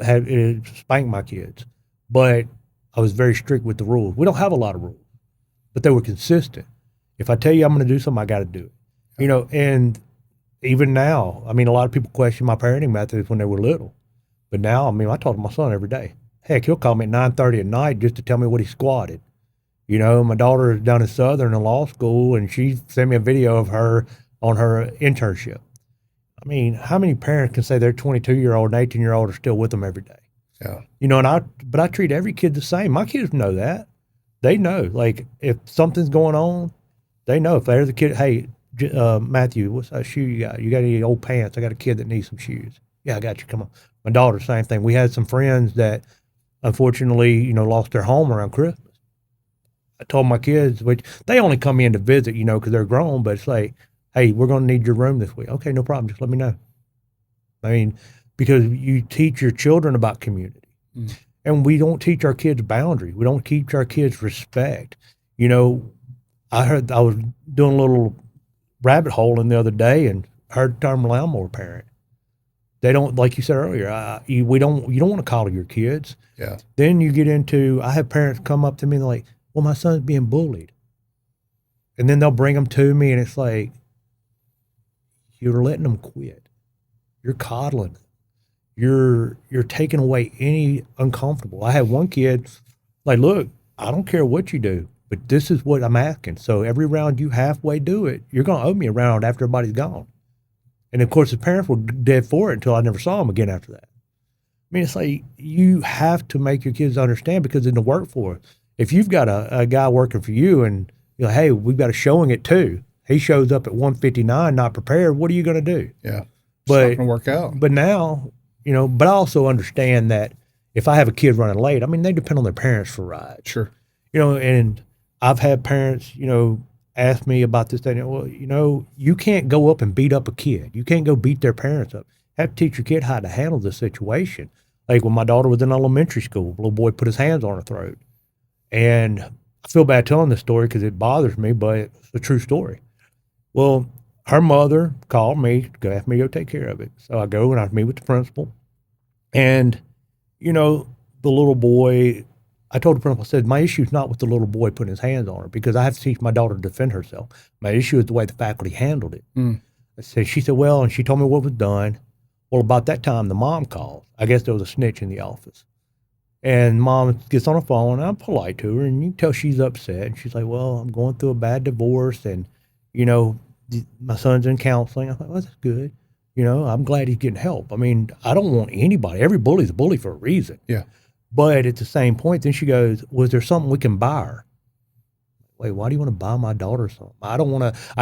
had spanked my kids, but I was very strict with the rules. We don't have a lot of rules, but they were consistent. If I tell you I'm going to do something, I got to do it. And even now, I mean, a lot of people question my parenting methods when they were little, but now, I mean, I talk to my son every day. Heck, he'll call me at 9:30 at night just to tell me what he squatted. My daughter is down in Southern in law school, and she sent me a video of her on her internship. I mean, how many parents can say their 22-year-old and 18-year-old are still with them every day? Yeah. But I treat every kid the same. My kids know that. They know. Like, if something's going on, they know. If there's a kid, hey, Matthew, what size shoe you got? You got any old pants? I got a kid that needs some shoes. Yeah, I got you. Come on. My daughter, same thing. We had some friends that unfortunately, lost their home around Christmas. I told my kids, which they only come in to visit, because they're grown, but it's like, hey, we're going to need your room this week. Okay, no problem. Just let me know. I mean, because you teach your children about community. And we don't teach our kids boundaries. We don't teach our kids respect. I was doing a little rabbit hole in the other day and heard the term lawnmower parent. They don't, like you said earlier, you don't want to coddle your kids. Yeah. Then you get into, I have parents come up to me and they're like, well, my son's being bullied. And then they'll bring them to me and it's like, you're letting them quit. You're coddling. You're taking away any uncomfortable. I had one kid like, look, I don't care what you do, but this is what I'm asking. So every round you halfway do it, you're going to owe me a round after everybody's gone. And of course, his parents were dead for it until I never saw him again after that. I mean, it's like you have to make your kids understand because in the workforce, if you've got a guy working for you and you're like, hey, we've got a showing at 2:00, he shows up at 1:59, not prepared, what are you going to do? Yeah. It's But not going to work out. But now, but I also understand that if I have a kid running late, I mean, they depend on their parents for rides. Sure. And I've had parents, ask me about this thing. Well, you can't go up and beat up a kid. You can't go beat their parents up. You have to teach your kid how to handle the situation. Like when my daughter was in elementary school, a little boy put his hands on her throat. And I feel bad telling this story because it bothers me, but it's a true story. Well, her mother called me, asked me to go take care of it. So I go and I meet with the principal. And, the little boy, I told the principal, I said, my issue is not with the little boy putting his hands on her because I have to teach my daughter to defend herself. My issue is the way the faculty handled it. She said, well, and she told me what was done. Well, about that time, the mom called. I guess there was a snitch in the office. And mom gets on the phone, and I'm polite to her, and you can tell she's upset. And she's like, well, I'm going through a bad divorce, and, my son's in counseling. I'm like, well, that's good. I'm glad he's getting help. I mean, I don't want anybody. Every bully's a bully for a reason. Yeah. But at the same point, then she goes, was there something we can buy her? Wait, why do you want to buy my daughter something? I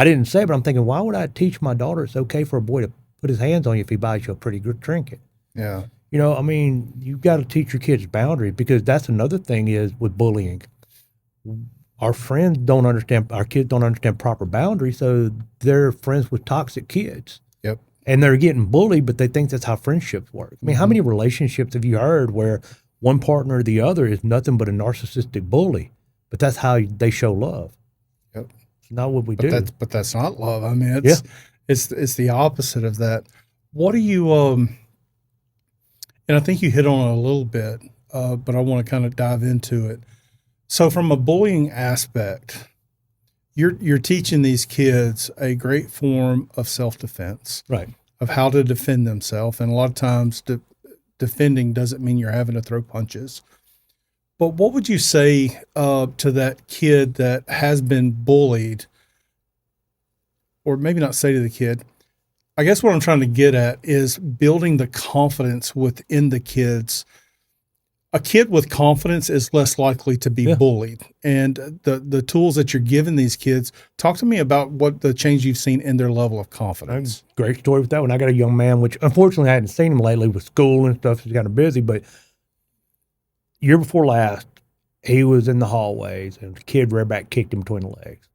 didn't say, but I'm thinking, why would I teach my daughter it's okay for a boy to put his hands on you if he buys you a pretty good trinket? Yeah. You've got to teach your kids boundaries because that's another thing is with bullying. Our kids don't understand proper boundaries, so they're friends with toxic kids. Yep. And they're getting bullied, but they think that's how friendships work. I mean, how many relationships have you heard where one partner or the other is nothing but a narcissistic bully, but that's how they show love? Yep. It's not what we do. But that's not love. I mean, it's the opposite of that. What do you and I think you hit on it a little bit, but I want to kind of dive into it. So from a bullying aspect, you're teaching these kids a great form of self-defense, right? Of how to defend themselves, and a lot of times defending doesn't mean you're having to throw punches. But what would you say to that kid that has been bullied, or maybe not say to the kid? I guess what I'm trying to get at is building the confidence within the kids. A kid with confidence is less likely to be bullied. And the tools that you're giving these kids, talk to me about what the change you've seen in their level of confidence. Great story with that one. I got a young man, which unfortunately I hadn't seen him lately with school and stuff. He's kind of busy, but year before last, he was in the hallways and the kid bareback kicked him between the legs.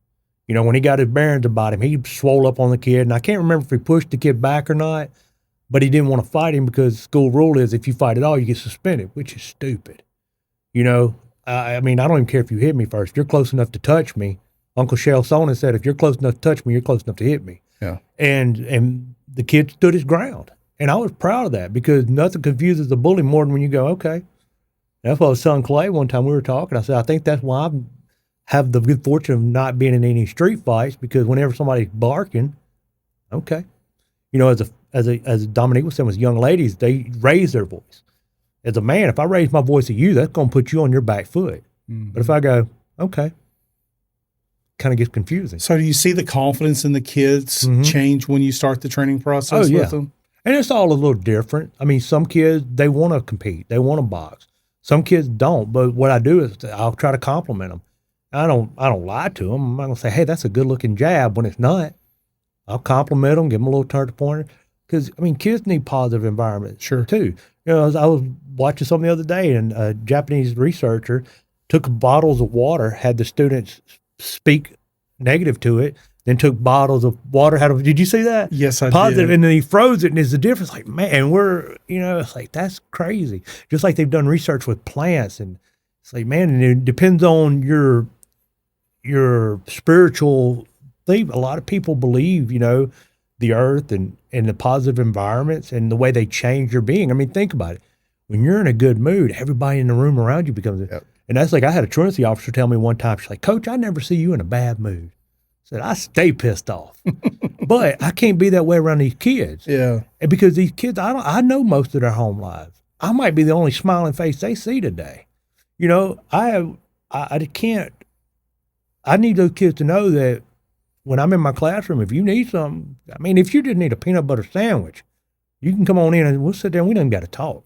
When he got his bearings about him, he swole up on the kid. And I can't remember if he pushed the kid back or not, but he didn't want to fight him because school rule is if you fight at all, you get suspended, which is stupid. I mean, I don't even care if you hit me first. You're close enough to touch me. Uncle Shell Sonnen said, if you're close enough to touch me, you're close enough to hit me. Yeah. And the kid stood his ground. And I was proud of that because nothing confuses a bully more than when you go, okay. That's what I was telling Clay one time we were talking. I said, I think that's why I have the good fortune of not being in any street fights because whenever somebody's barking, okay. As Dominique was saying, with young ladies, they raise their voice. As a man, if I raise my voice at you, that's going to put you on your back foot. Mm-hmm. But if I go, okay, kind of gets confusing. So do you see the confidence in the kids change when you start the training process with them? And it's all a little different. I mean, some kids, they want to compete. They want to box. Some kids don't. But what I do is I'll try to compliment them. I don't lie to them. I'm not going to say, hey, that's a good-looking jab when it's not. I'll compliment them, give them a little turn to pointer. Because, I mean, kids need positive environments too. I was watching something the other day, and a Japanese researcher took bottles of water, had the students speak negative to it, then took bottles of water. Did you see that? Yes, I positive, did. And then he froze it, and there's the difference. Like, man, it's like, that's crazy. Just like they've done research with plants, and it's like, man, and it depends on your your spiritual thing. A lot of people believe, the earth and the positive environments and the way they change your being. I mean, think about it. When you're in a good mood, everybody in the room around you becomes Yep. And that's like, I had a truancy officer tell me one time, she's like, Coach, I never see you in a bad mood. I said, I stay pissed off. But I can't be that way around these kids. Yeah. And because these kids, I know most of their home lives. I might be the only smiling face they see today. I can't, I need those kids to know that when I'm in my classroom, if you need something, I mean, if you just need a peanut butter sandwich, you can come on in and we'll sit there and we don't got to talk.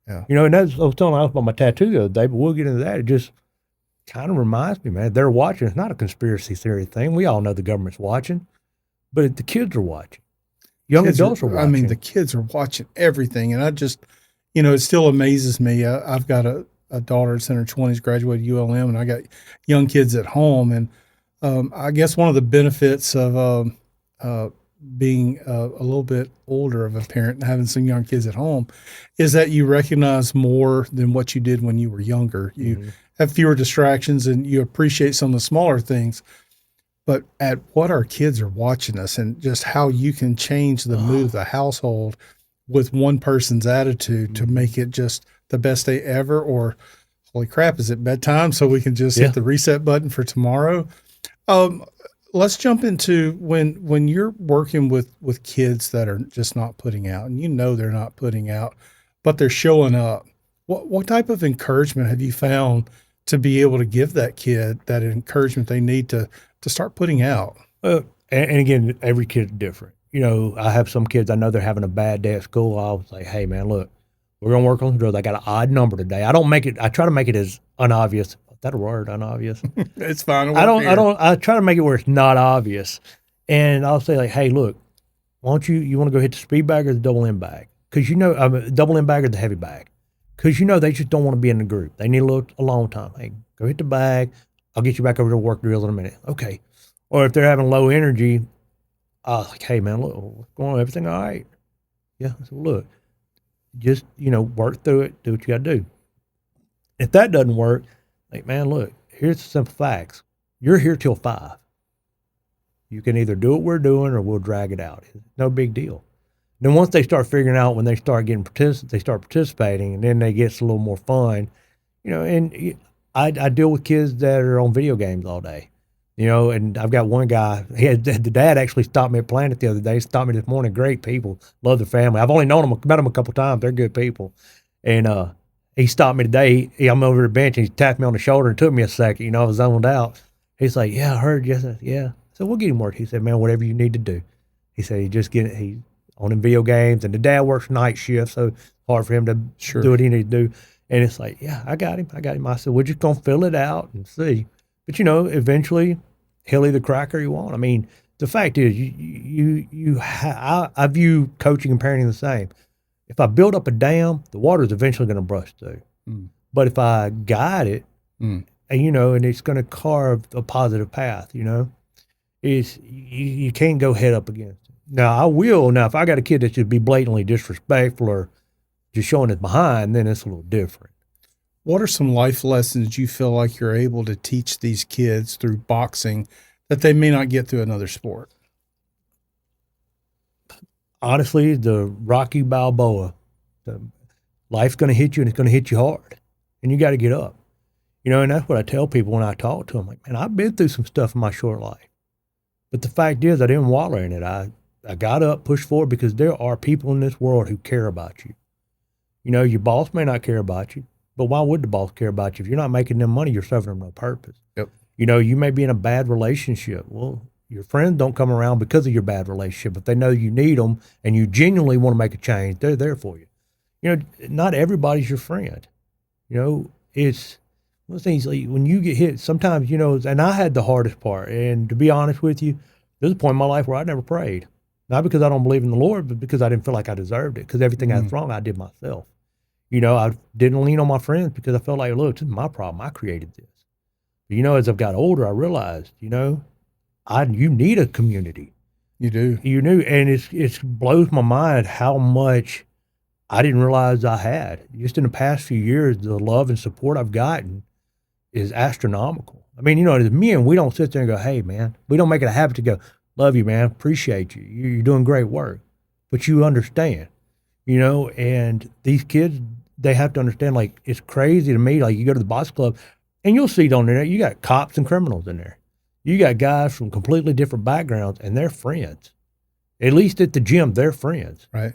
Yeah. And that's, I was telling Alice about my tattoo the other day, but we'll get into that. It just kind of reminds me, man, they're watching. It's not a conspiracy theory thing. We all know the government's watching, but the kids are watching. Young adults are watching. I mean, the kids are watching everything. And I just, it still amazes me. I've got a daughter that's in her 20s, graduated ULM, and I got young kids at home. And I guess one of the benefits of being a little bit older of a parent and having some young kids at home is that you recognize more than what you did when you were younger. You have fewer distractions and you appreciate some of the smaller things. But at what our kids are watching us and just how you can change the mood of the household with one person's attitude to make it just the best day ever, or holy crap, is it bedtime? So we can just hit the reset button for tomorrow. Let's jump into when you're working with kids that are just not putting out, and they're not putting out, but they're showing up. What type of encouragement have you found to be able to give that kid that encouragement they need to start putting out? And again, every kid's different. I have some kids, I know they're having a bad day at school. I'll say, hey man, look, we're going to work on the drills. I got an odd number today. I try to make it as unobvious. Is that a word, unobvious? It's fine. I try to make it where it's not obvious. And I'll say like, hey, look, why don't you want to go hit the speed bag or the double end bag? Because double end bag or the heavy bag. Because they just don't want to be in the group. They need a little alone time. Hey, go hit the bag. I'll get you back over to work drills in a minute. Okay. Or if they're having low energy, like, hey man, look, what's going on? Everything all right? Yeah. So look, just, work through it, do what you got to do. If that doesn't work, like, man, look, here's the simple facts. You're here till 5. You can either do what we're doing or we'll drag it out. It's no big deal. Then once they start figuring out, when they start they start participating, and then they get a little more fun, and I deal with kids that are on video games all day, and I've got one guy, the dad actually stopped me at Planet the other day, stopped me this morning. Great people, love their family. I've only known them, met them a couple times. They're good people. And he stopped me today. I'm over the bench, and he tapped me on the shoulder and took me a second. I was zoned out. He's like, yeah, I heard you. I said, yeah. So we'll get him work. He said, man, whatever you need to do. He said, he's on in video games, and the dad works night shift, so it's hard for him to do what he needs to do. And it's like, yeah, I got him. I said, we're just going to fill it out and see. But, eventually he'll either crack or he won't. I mean, the fact is, I view coaching and parenting the same. If I build up a dam, the water is eventually going to burst through. But if I guide it, and it's going to carve a positive path, it's you can't go head up against it. Now, I will. Now, if I got a kid that should be blatantly disrespectful or just showing his behind, then it's a little different. What are some life lessons you feel like you're able to teach these kids through boxing that they may not get through another sport? Honestly, the Rocky Balboa, life's going to hit you, and it's going to hit you hard, and you got to get up. And that's what I tell people when I talk to them. Like, man, I've been through some stuff in my short life, but the fact is, I didn't wallow in it. I got up, pushed forward, because there are people in this world who care about you. Your boss may not care about you, but why would the boss care about you? If you're not making them money, you're serving them no purpose. Yep. You may be in a bad relationship. Well, your friends don't come around because of your bad relationship. If they know you need them and you genuinely want to make a change, they're there for you. Not everybody's your friend. It's one of the things, like, when you get hit, sometimes, and I had the hardest part. And to be honest with you, there's a point in my life where I never prayed. Not because I don't believe in the Lord, but because I didn't feel like I deserved it. Because everything I was wrong, I did myself. I didn't lean on my friends because I felt like, look, this is my problem. I created this. But, as I've got older, I realized, you need a community. You do. You do. And it blows my mind how much I didn't realize I had. Just in the past few years, the love and support I've gotten is astronomical. I mean, as men, we don't sit there and go, hey, man, we don't make it a habit to go, love you, man, appreciate you. You're doing great work. But you understand, and these kids, they have to understand, like, it's crazy to me. Like, you go to the box club and you'll see on there, you got cops and criminals in there. You got guys from completely different backgrounds and they're friends. At least at the gym, they're friends. Right.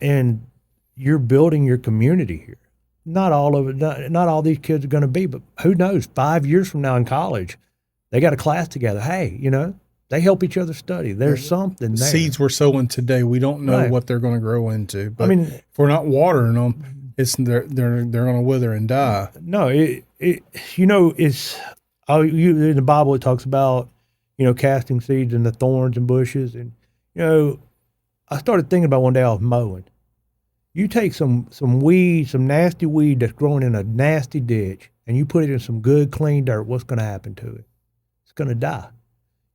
And you're building your community here. Not all of it, not all these kids are going to be, but who knows, 5 years from now in college, they got a class together. Hey, they help each other study. There's something there. Seeds we're sowing today, we don't know what they're going to grow into. But if we're not watering them, they're going to wither and die. No, in the Bible it talks about, casting seeds in the thorns and bushes. And, I started thinking about one day I was mowing. You take some weed, some nasty weed that's growing in a nasty ditch, and you put it in some good, clean dirt, what's going to happen to it? It's going to die.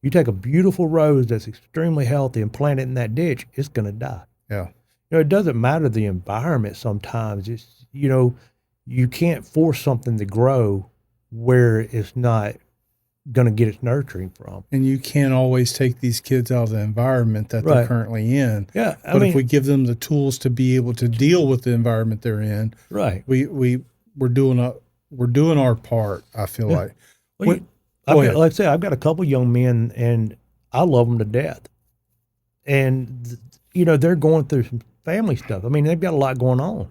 You take a beautiful rose that's extremely healthy and plant it in that ditch, it's going to die. Yeah. It doesn't matter the environment sometimes. It's, you can't force something to grow where it's not going to get its nurturing from. And you can't always take these kids out of the environment that they're currently in. Yeah. But if we give them the tools to be able to deal with the environment they're in, right, we're doing our part, I feel like. Well, like I say, I've got a couple young men and I love them to death. And, they're going through some family stuff. I mean, they've got a lot going on,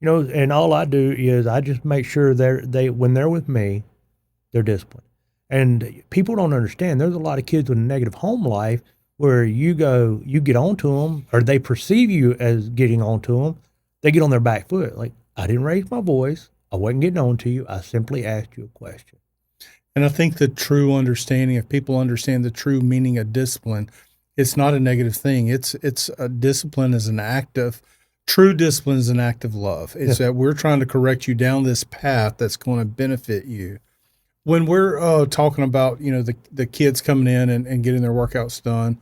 and all I do is I just make sure when they're with me, they're disciplined. And people don't understand. There's a lot of kids with a negative home life where you get onto them, or they perceive you as getting onto them. They get on their back foot. Like, I didn't raise my voice. I wasn't getting on to you. I simply asked you a question. And I think the true understanding, if people understand the true meaning of discipline, it's not a negative thing. It's a discipline is an act of, true discipline is an act of love. It's that we're trying to correct you down this path that's going to benefit you. When we're talking about, the kids coming in and getting their workouts done,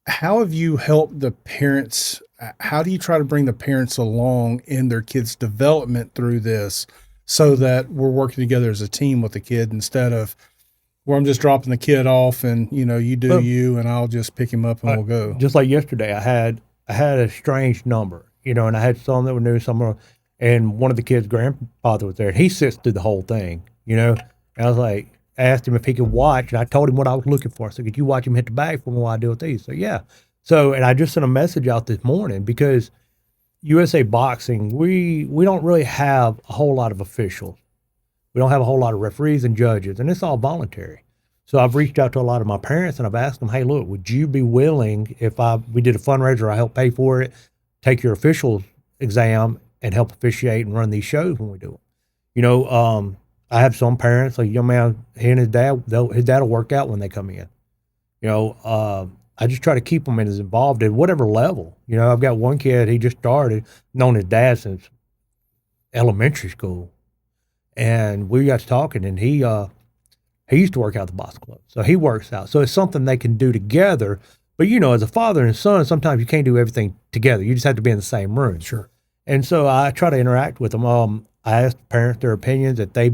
how have you helped the parents? How do you try to bring the parents along in their kids' development through this so that we're working together as a team with the kid instead of where I'm just dropping the kid off and, you do you and I'll just pick him up and we'll go. Just like yesterday, I had a strange number, and I had some that were new, some and one of the kids' grandfather was there and he sits through the whole thing, And I was like, asked him if he could watch, and I told him what I was looking for. I said, could you watch him hit the bag for me while I deal with these? So, yeah. So, and I just sent a message out this morning because USA Boxing, we don't really have a whole lot of officials. We don't have a whole lot of referees and judges, and it's all voluntary. So I've reached out to a lot of my parents, and I've asked them, hey, look, would you be willing, if we did a fundraiser, I help pay for it, take your officials exam and help officiate and run these shows when we do them? I have some parents, like young man, he and his dad will work out when they come in. I just try to keep them as involved at whatever level. I've got one kid, he just started, known his dad since elementary school. And we got to talking, and he used to work out at the box club. So he works out. So it's something they can do together. But, as a father and son, sometimes you can't do everything together. You just have to be in the same room. Sure. And so I try to interact with them. I ask parents their opinions, that they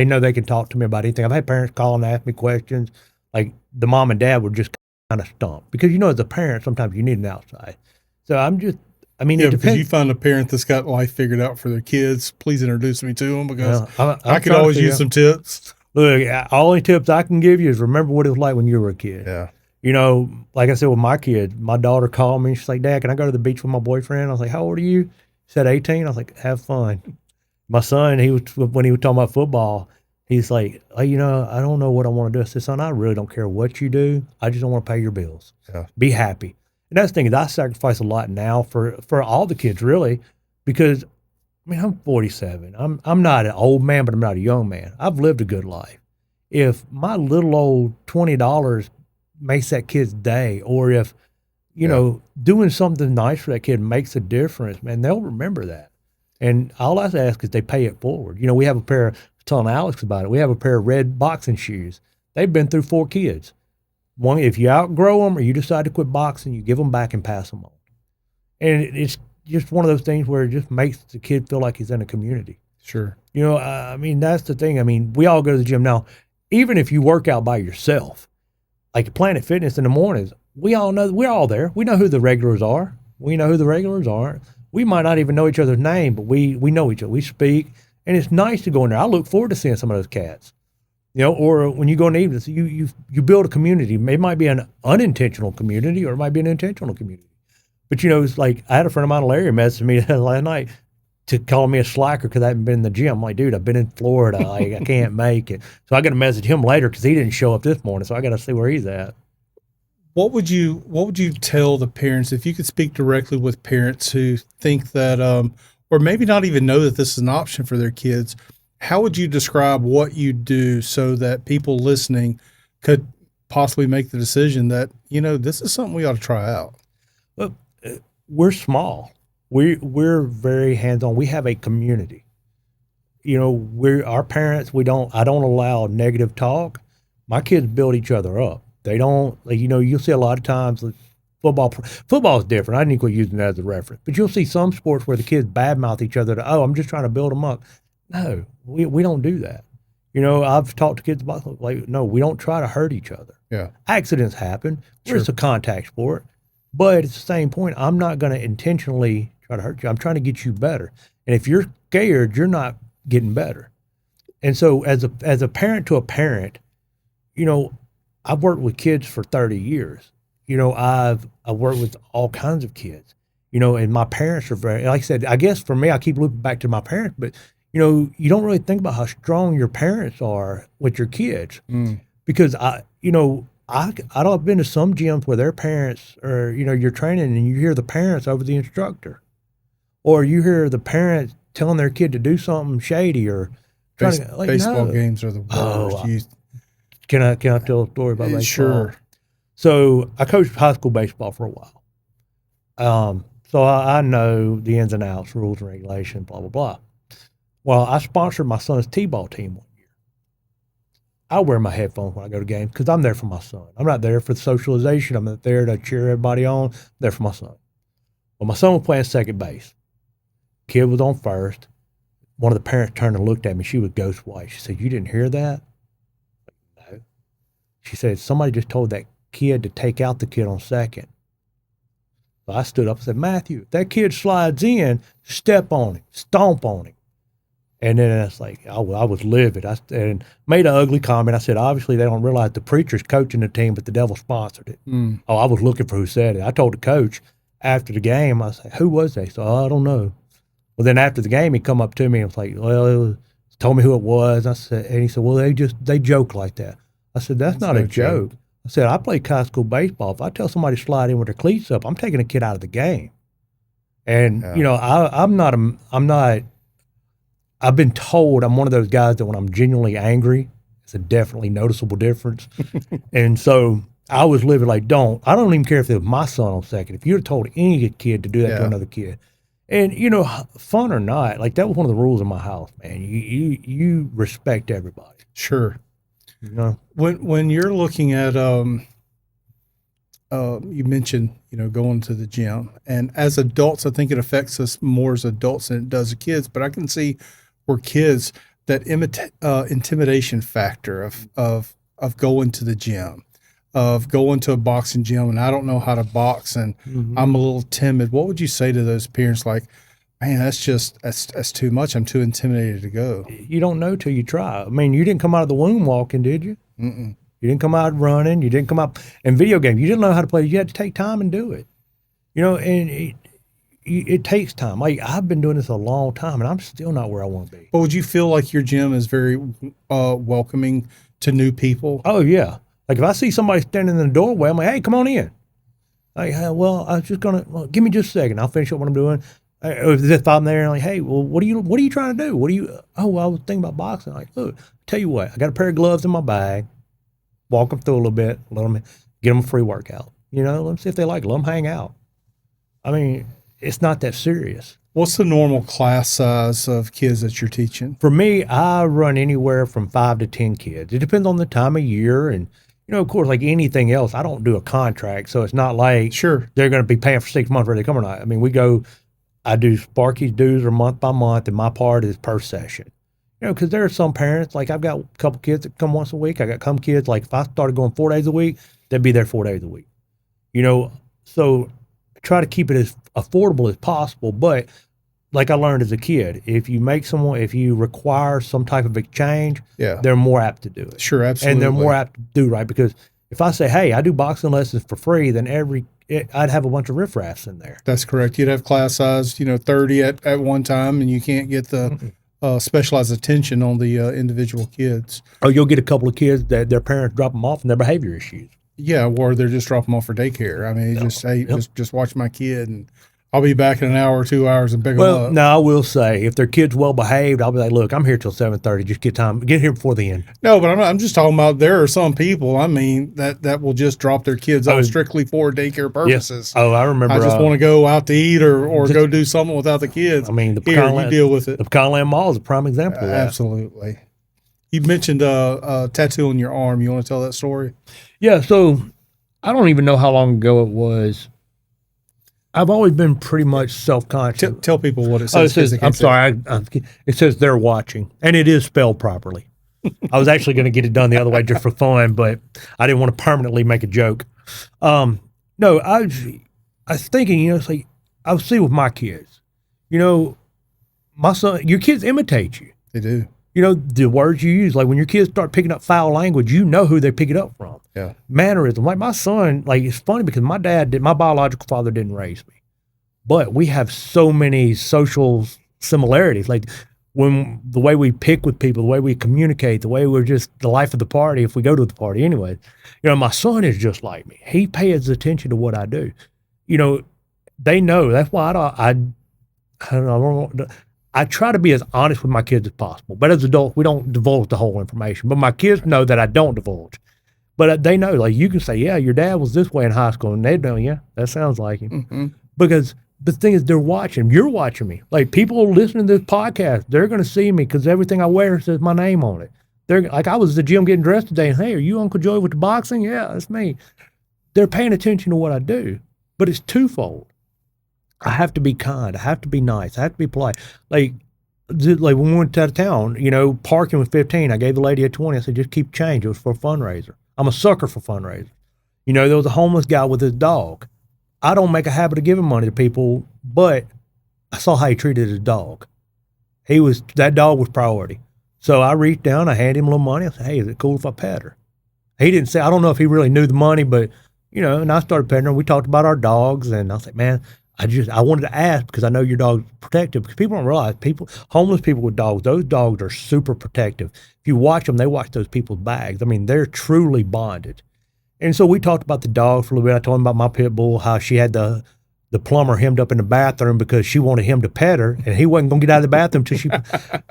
know they can talk to me about anything. I've had parents call and ask me questions. Like the mom and dad were just kind of stumped because, as a parent, sometimes you need an outside. So it depends. Because you find a parent that's got life figured out for their kids, please introduce me to them because I could always use some tips. Look, all only tips I can give you is remember what it was like when you were a kid. Yeah. Like I said with my kid, my daughter called me. She's like, Dad, can I go to the beach with my boyfriend? I was like, how old are you? She said 18. I was like, have fun. My son, when he was talking about football, he's like, I don't know what I want to do. I said, son, I really don't care what you do. I just don't want to pay your bills. Yeah. Be happy. And that's the thing is I sacrifice a lot now for all the kids, really, because, I'm 47. I'm not an old man, but I'm not a young man. I've lived a good life. If my little old $20 makes that kid's day, or if, doing something nice for that kid makes a difference, man, they'll remember that. And all I ask is they pay it forward. We have a pair, I was telling Alex about it, we have a pair of red boxing shoes. They've been through 4 kids. One, if you outgrow them or you decide to quit boxing, you give them back and pass them on. And it's just one of those things where it just makes the kid feel like he's in a community. Sure. You know, I mean, that's the thing. I mean, we all go to the gym now. Even if you work out by yourself, like Planet Fitness in the mornings, we all know, we're all there. We know who the regulars are. We know who the regulars aren't. We might not even know each other's name, but we know each other. We speak, and it's nice to go in there. I look forward to seeing some of those cats. You know, or when you go in the evenings, you build a community. It might be an unintentional community, or it might be an intentional community. But, you know, it's like I had a friend of mine, Larry, message me last night to call me a slacker because I haven't been in the gym. I'm like, dude, I've been in Florida. Like, I can't make it. So I got to message him later because he didn't show up this morning. So I got to see where he's at. What would you tell the parents if you could speak directly with parents who think that, or maybe not even know that this is an option for their kids? How would you describe what you do so that people listening could possibly make the decision that, you know, this is something we ought to try out? Well, we're small. We're very hands-on. We have a community. You know, our parents, I don't allow negative talk. My kids build each other up. They don't, like, you know, you'll see a lot of times like football is different. I didn't quit using that as a reference, but you'll see some sports where the kids badmouth each other I'm just trying to build them up. No, we don't do that. You know, I've talked to kids about, like, no, we don't try to hurt each other. Yeah. Accidents happen. Sure. It's a contact sport. But at the same point, I'm not going to intentionally try to hurt you. I'm trying to get you better. And if you're scared, you're not getting better. And so as a parent to a parent, you know, I've worked with kids for 30 years. You know, I've worked with all kinds of kids, you know, and my parents are very, like I said, I guess for me, I keep looping back to my parents, but, you know, you don't really think about how strong your parents are with your kids. Because I've been to some gyms where their parents are, you know, you're training and you hear the parents over the instructor, or you hear the parents telling their kid to do something shady or baseball games are the worst. Can I tell a story about baseball? Sure. So I coached high school baseball for a while. So I know the ins and outs, rules and regulations, blah, blah, blah. Well, I sponsored my son's T-ball team one year. I wear my headphones when I go to games because I'm there for my son. I'm not there for the socialization. I'm not there to cheer everybody on. I'm there for my son. Well, my son was playing second base. Kid was on first. One of the parents turned and looked at me. She was ghost white. She said, "You didn't hear that?" No. She said, "Somebody just told that kid to take out the kid on second." So I stood up and said, "Matthew, if that kid slides in, step on him, stomp on him." And then it's like, I was livid. And made an ugly comment. I said, obviously they don't realize the preacher's coaching the team, but the devil sponsored it. Oh, I was looking for who said it. I told the coach after the game, I said, "Who was they?" So, I don't know. Well, then after the game, he come up to me and was like, "Well, told me who it was." I said, and he said, "Well, they joke like that." I said, that's not a joke. I said, I play high school baseball. If I tell somebody to slide in with their cleats up, I'm taking a kid out of the game. And, you know, I've been told I'm one of those guys that when I'm genuinely angry, it's a definitely noticeable difference. And so I was living like, I don't even care if it was my son on second. If you'd have told any kid to do that to another kid. And, you know, fun or not, like that was one of the rules in my house, man. You respect everybody. Sure. You know? When you're looking at, you mentioned, you know, going to the gym, and as adults, I think it affects us more as adults than it does the kids. But I can see where kids, that intimidation factor of going to the gym, of going to a boxing gym, and I don't know how to box, and I'm a little timid. What would you say to those parents? Like, man, that's too much. I'm too intimidated to go. You don't know till you try. I mean, you didn't come out of the womb walking, did you? You didn't come out running. You didn't come out in video games. You didn't know how to play. You had to take time and do it. You know, and it takes time. Like, I've been doing this a long time, and I'm still not where I want to be. But would you feel like your gym is very welcoming to new people? Oh, yeah. Like, if I see somebody standing in the doorway, I'm like, "Hey, come on in." Like, well, I was just give me just a second. I'll finish up what I'm doing. If I'm there, like, "Hey, well, what are you trying to do? I was thinking about boxing." Like, look, tell you what, I got a pair of gloves in my bag. Walk them through a little bit, let them get them a free workout. You know, let them see if they like it. Let them hang out. I mean, it's not that serious. What's the normal class size of kids that you're teaching? For me, I run anywhere from 5 to 10 kids. It depends on the time of year. And, you know, of course, like anything else, I don't do a contract. So it's not like they're going to be paying for 6 months whether they come or not. I mean, we go I do Sparky's dues are month by month, and my part is per session. Because there are some parents, like I've got a couple kids that come once a week. I got some kids, like if I started going 4 days a week, they'd be there 4 days a week. So try to keep it as affordable as possible. But like I learned as a kid, if you require some type of exchange, they're more apt to do it. Sure, absolutely. And they're more apt to do right, because if I say, hey, I do boxing lessons for free, then I'd have a bunch of riffraffs in there. That's correct. You'd have class size, 30 at one time, and you can't get the specialized attention on the individual kids. Oh, you'll get a couple of kids that their parents drop them off and their behavior issues. Yeah, or they're just dropping them off for daycare. I mean, just watch my kid, and I'll be back in an hour or 2 hours and pick them up. Well, no, I will say, if their kid's well behaved, I'll be like, look, I'm here till 7:30. Just get here before the end. No, but I'm just talking about there are some people, that will just drop their kids off strictly for daycare purposes. Yeah. Oh, I remember. I just want to go out to eat or go do something without the kids. I mean, you deal with it. The Pecan Mall is a prime example of that. Absolutely. You mentioned a tattoo on your arm. You want to tell that story? Yeah, so I don't even know how long ago it was. I've always been pretty much self-conscious. Tell people what it says. I'm sorry. It says they're watching, and it is spelled properly. I was actually going to get it done the other way just for fun, but I didn't want to permanently make a joke. No, I was thinking, it's like I see with my kids. My son, your kids imitate you. They do. The words you use, like when your kids start picking up foul language, who they pick it up from. Yeah. Mannerism. Like my son, it's funny because my biological father didn't raise me, but we have so many social similarities. Like when the way we pick with people, the way we communicate, the way we're just the life of the party, if we go to the party anyway. My son is just like me. He pays attention to what I do. They know. That's why I don't know. I try to be as honest with my kids as possible. But as adults, we don't divulge the whole information. But my kids know that I don't divulge. But they know, you can say, yeah, your dad was this way in high school. And they know, yeah, that sounds like him. Mm-hmm. Because the thing is, they're watching. You're watching me. Like, people listening to this podcast, they're going to see me because everything I wear says my name on it. They're like, I was at the gym getting dressed today. And, hey, are you Uncle Joey with the boxing? Yeah, that's me. They're paying attention to what I do. But it's twofold. I have to be kind. I have to be nice. I have to be polite. Like when we went out of town, parking was 15. I gave the lady a 20. I said, just keep change. It was for a fundraiser. I'm a sucker for fundraisers. There was a homeless guy with his dog. I don't make a habit of giving money to people, but I saw how he treated his dog. That dog was priority. So I reached down, I handed him a little money. I said, hey, is it cool if I pet her? He didn't say, I don't know if he really knew the money, but, and I started petting her. We talked about our dogs, and I was like, man, I wanted to ask because I know your dog's protective, because people don't realize homeless people with dogs, those dogs are super protective. If you watch them, they watch those people's bags. I mean, they're truly bonded. And so we talked about the dog for a little bit. I told him about my pit bull, how she had the plumber hemmed up in the bathroom because she wanted him to pet her, and he wasn't going to get out of the bathroom till she,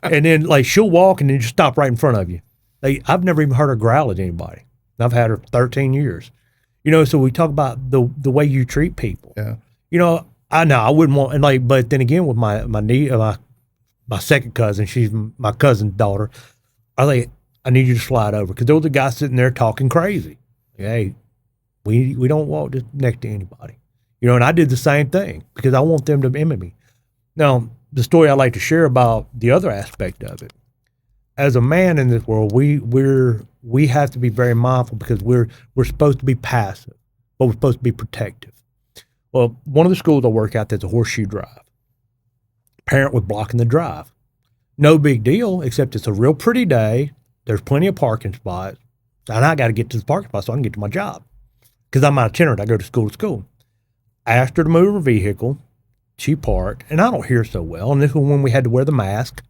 and then she'll walk and then just stop right in front of you. I've never even heard her growl at anybody. I've had her 13 years. So we talk about the way you treat people. Yeah. I know I wouldn't want, but then again with my second cousin, she's my cousin's daughter. I need you to slide over, because there was a guy sitting there talking crazy. Hey, we don't walk just next to anybody, and I did the same thing because I want them to mimic me. Now, the story I like to share about the other aspect of it, as a man in this world, we have to be very mindful, because we're supposed to be passive, but we're supposed to be protective. Well, one of the schools I work at, there's a horseshoe drive. Parent was blocking the drive. No big deal, except it's a real pretty day. There's plenty of parking spots. And I got to get to the parking spot so I can get to my job, because I'm itinerant. I go to school. I asked her to move her vehicle. She parked, and I don't hear so well. And this was when we had to wear the mask.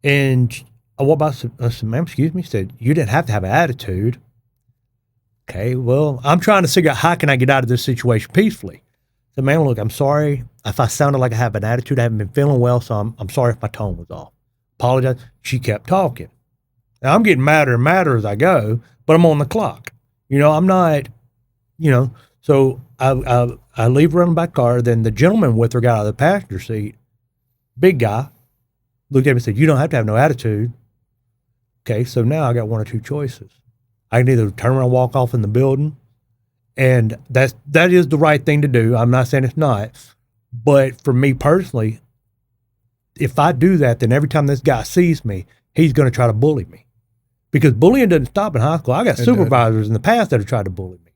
And I walked by, I said, ma'am, excuse me. She said, you didn't have to have an attitude. Okay, well, I'm trying to figure out how can I get out of this situation peacefully. So, man, look, I'm sorry if I sounded like I have an attitude. I haven't been feeling well, so I'm sorry if my tone was off. Apologize. She kept talking. Now, I'm getting madder and madder as I go, but I'm on the clock. I'm not, so I leave her in my car. Then the gentleman with her got out of the passenger seat, big guy, looked at me and said, you don't have to have no attitude. Okay, so now I got one or two choices. I can either turn around and walk off in the building, and that is the right thing to do. I'm not saying it's not. But for me personally, if I do that, then every time this guy sees me, he's going to try to bully me. Because bullying doesn't stop in high school. I got supervisors in the past that have tried to bully me.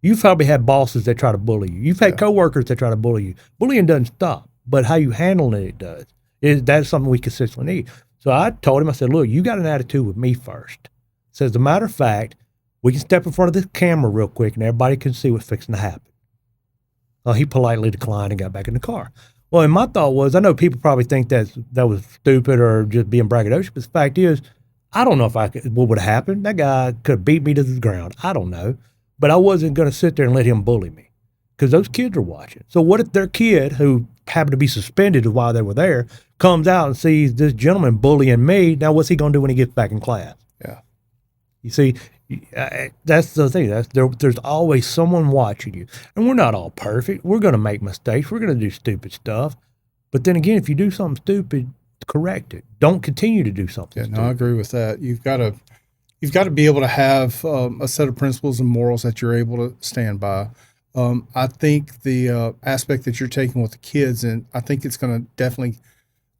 You've probably had bosses that try to bully you. You've had coworkers that try to bully you. Bullying doesn't stop, but how you handle it does. That's something we consistently need. So I told him, I said, look, you got an attitude with me first. So as a matter of fact, we can step in front of this camera real quick and everybody can see what's fixing to happen. Well, he politely declined and got back in the car. Well, and my thought was, I know people probably think that was stupid or just being braggadocious, but the fact is, I don't know what would have happened. That guy could have beat me to the ground. I don't know. But I wasn't going to sit there and let him bully me because those kids are watching. So what if their kid, who happened to be suspended while they were there, comes out and sees this gentleman bullying me? Now, what's he going to do when he gets back in class? Yeah. You see, that's the thing. There's always someone watching you. And we're not all perfect. We're going to make mistakes. We're going to do stupid stuff. But then again, if you do something stupid, correct it. Don't continue to do something stupid. No, I agree with that. You've got to be able to have a set of principles and morals that you're able to stand by. I think the aspect that you're taking with the kids, and I think it's going to definitely,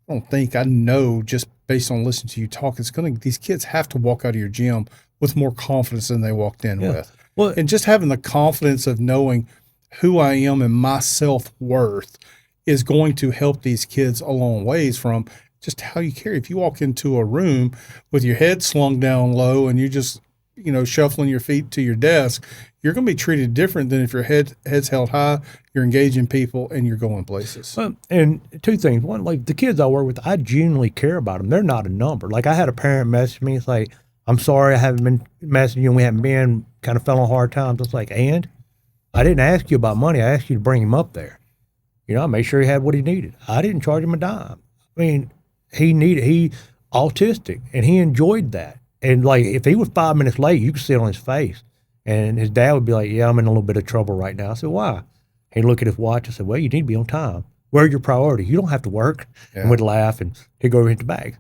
I know just based on listening to you talk, these kids have to walk out of your gym with more confidence than they walked in with. Well, and just having the confidence of knowing who I am and my self-worth is going to help these kids a long ways from just how you carry. If you walk into a room with your head slung down low and you just, shuffling your feet to your desk, you're going to be treated different than if your head's held high, you're engaging people, and you're going places. And two things. One, like the kids I work with, I genuinely care about them. They're not a number. Like I had a parent message me. It's like, I'm sorry I haven't been messaging you and we haven't been, kind of fell on hard times. It's like, and I didn't ask you about money. I asked you to bring him up there. I made sure he had what he needed. I didn't charge him a dime. I mean, he autistic and he enjoyed that. And like, if he was 5 minutes late, you could see it on his face. And his dad would be like, yeah, I'm in a little bit of trouble right now. I said, why? He'd look at his watch and say, well, you need to be on time. Where are your priorities? You don't have to work. Yeah. And we'd laugh and he'd go over and hit the bags.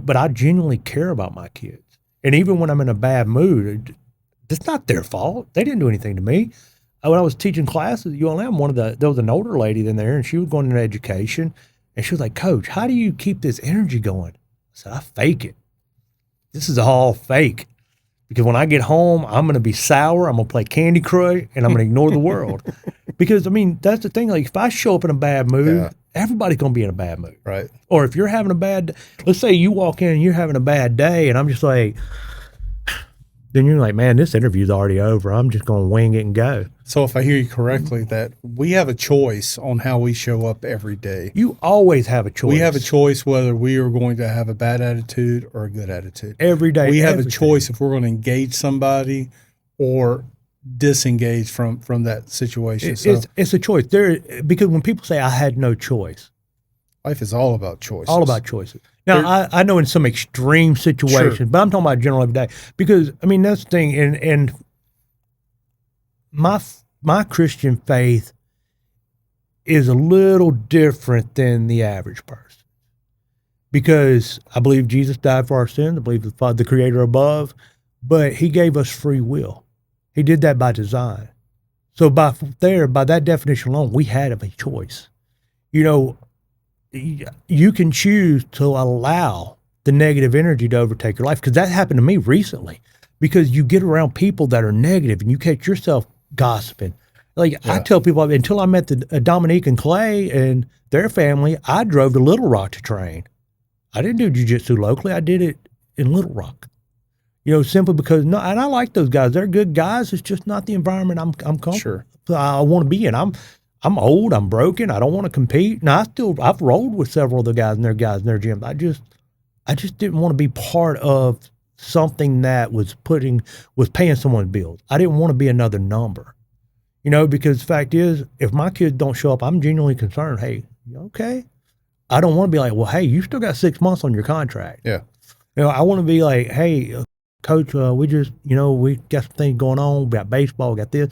But I genuinely care about my kids. And even when I'm in a bad mood, it's not their fault. They didn't do anything to me. When I was teaching classes at ULM, there was an older lady in there and she was going into education. And she was like, Coach, how do you keep this energy going? I said, I fake it. This is all fake. Because when I get home, I'm going to be sour. I'm going to play Candy Crush, and I'm going to ignore the world. Because, that's the thing. Like, if I show up in a bad mood, everybody's going to be in a bad mood. Right. Or if you're having let's say you walk in and you're having a bad day, and I'm just like, then you're like, man, this interview's already over. I'm just going to wing it and go. So if I hear you correctly, that we have a choice on how we show up every day. You always have a choice. We have a choice whether we are going to have a bad attitude or a good attitude. Every day. We have a choice if we're going to engage somebody or disengage from that situation. It's a choice. Because when people say I had no choice. Life is all about choices. All about choices. Now, I know in some extreme situations, but I'm talking about general every day. Because, that's the thing. And my Christian faith is a little different than the average person. Because I believe Jesus died for our sins. I believe the Creator above. But he gave us free will. He did that by design. So by that definition alone, we had a choice. You can choose to allow the negative energy to overtake your life, because that happened to me recently. Because you get around people that are negative and you catch yourself gossiping. I tell people, until I met Dominique and Clay and their family, I drove to Little Rock to train. I didn't do jiu-jitsu locally. I did it in Little Rock. Simply because, and I like those guys. They're good guys. It's just not the environment I'm comfortable. Sure. I want to be in. I'm old. I'm broken. I don't want to compete. Now I've rolled with several of the guys in their gyms. I just didn't want to be part of something that was paying someone's bills. I didn't want to be another number, because the fact is, if my kids don't show up, I'm genuinely concerned. Hey, you okay? I don't want to be like, well, hey, you still got 6 months on your contract. Yeah. I want to be like, hey, Coach, we just, we got some things going on. We got baseball, we got this.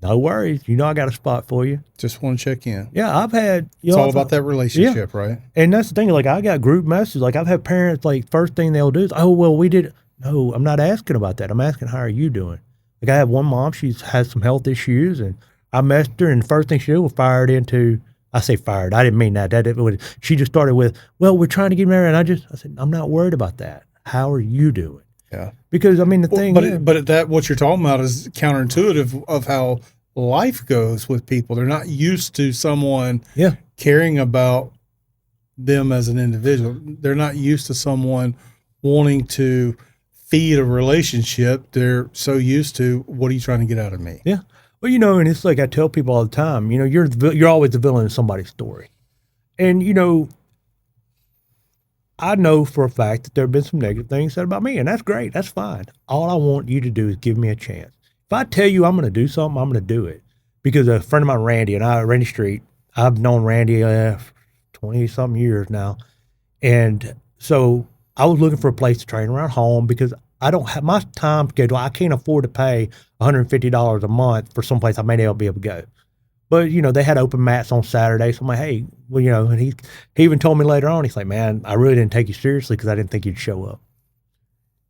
No worries. I got a spot for you. Just want to check in. Yeah, I've had. It's all about that relationship, right? And that's the thing. I got group messages. I've had parents, first thing they'll do is, oh, well, we did. No, I'm not asking about that. I'm asking, how are you doing? I have one mom, she's had some health issues, and I messaged her, and the first thing she did was fire it into, I say fired. I didn't mean that. She just started with, well, we're trying to get married. And I said, I'm not worried about that. How are you doing? Yeah. Because, I mean, but what you're talking about is counterintuitive of how life goes with people. They're not used to someone caring about them as an individual. They're not used to someone wanting to feed a relationship. They're so used to, what are you trying to get out of me? Yeah. Well, you know, and it's like I tell people all the time, you know, you're always the villain in somebody's story. And, you know, I know for a fact that there have been some negative things said about me, and that's great. That's fine. All I want you to do is give me a chance. If I tell you I'm going to do something, I'm going to do it. Because a friend of mine, Randy Street, I've known Randy 20-something years now. And so I was looking for a place to train around home because I don't have my time schedule. I can't afford to pay $150 a month for someplace I may not be able to go. But, you know, they had open mats on Saturday. So I'm like, hey, well, you know, and he even told me later on, he's like, man, I really didn't take you seriously because I didn't think you'd show up.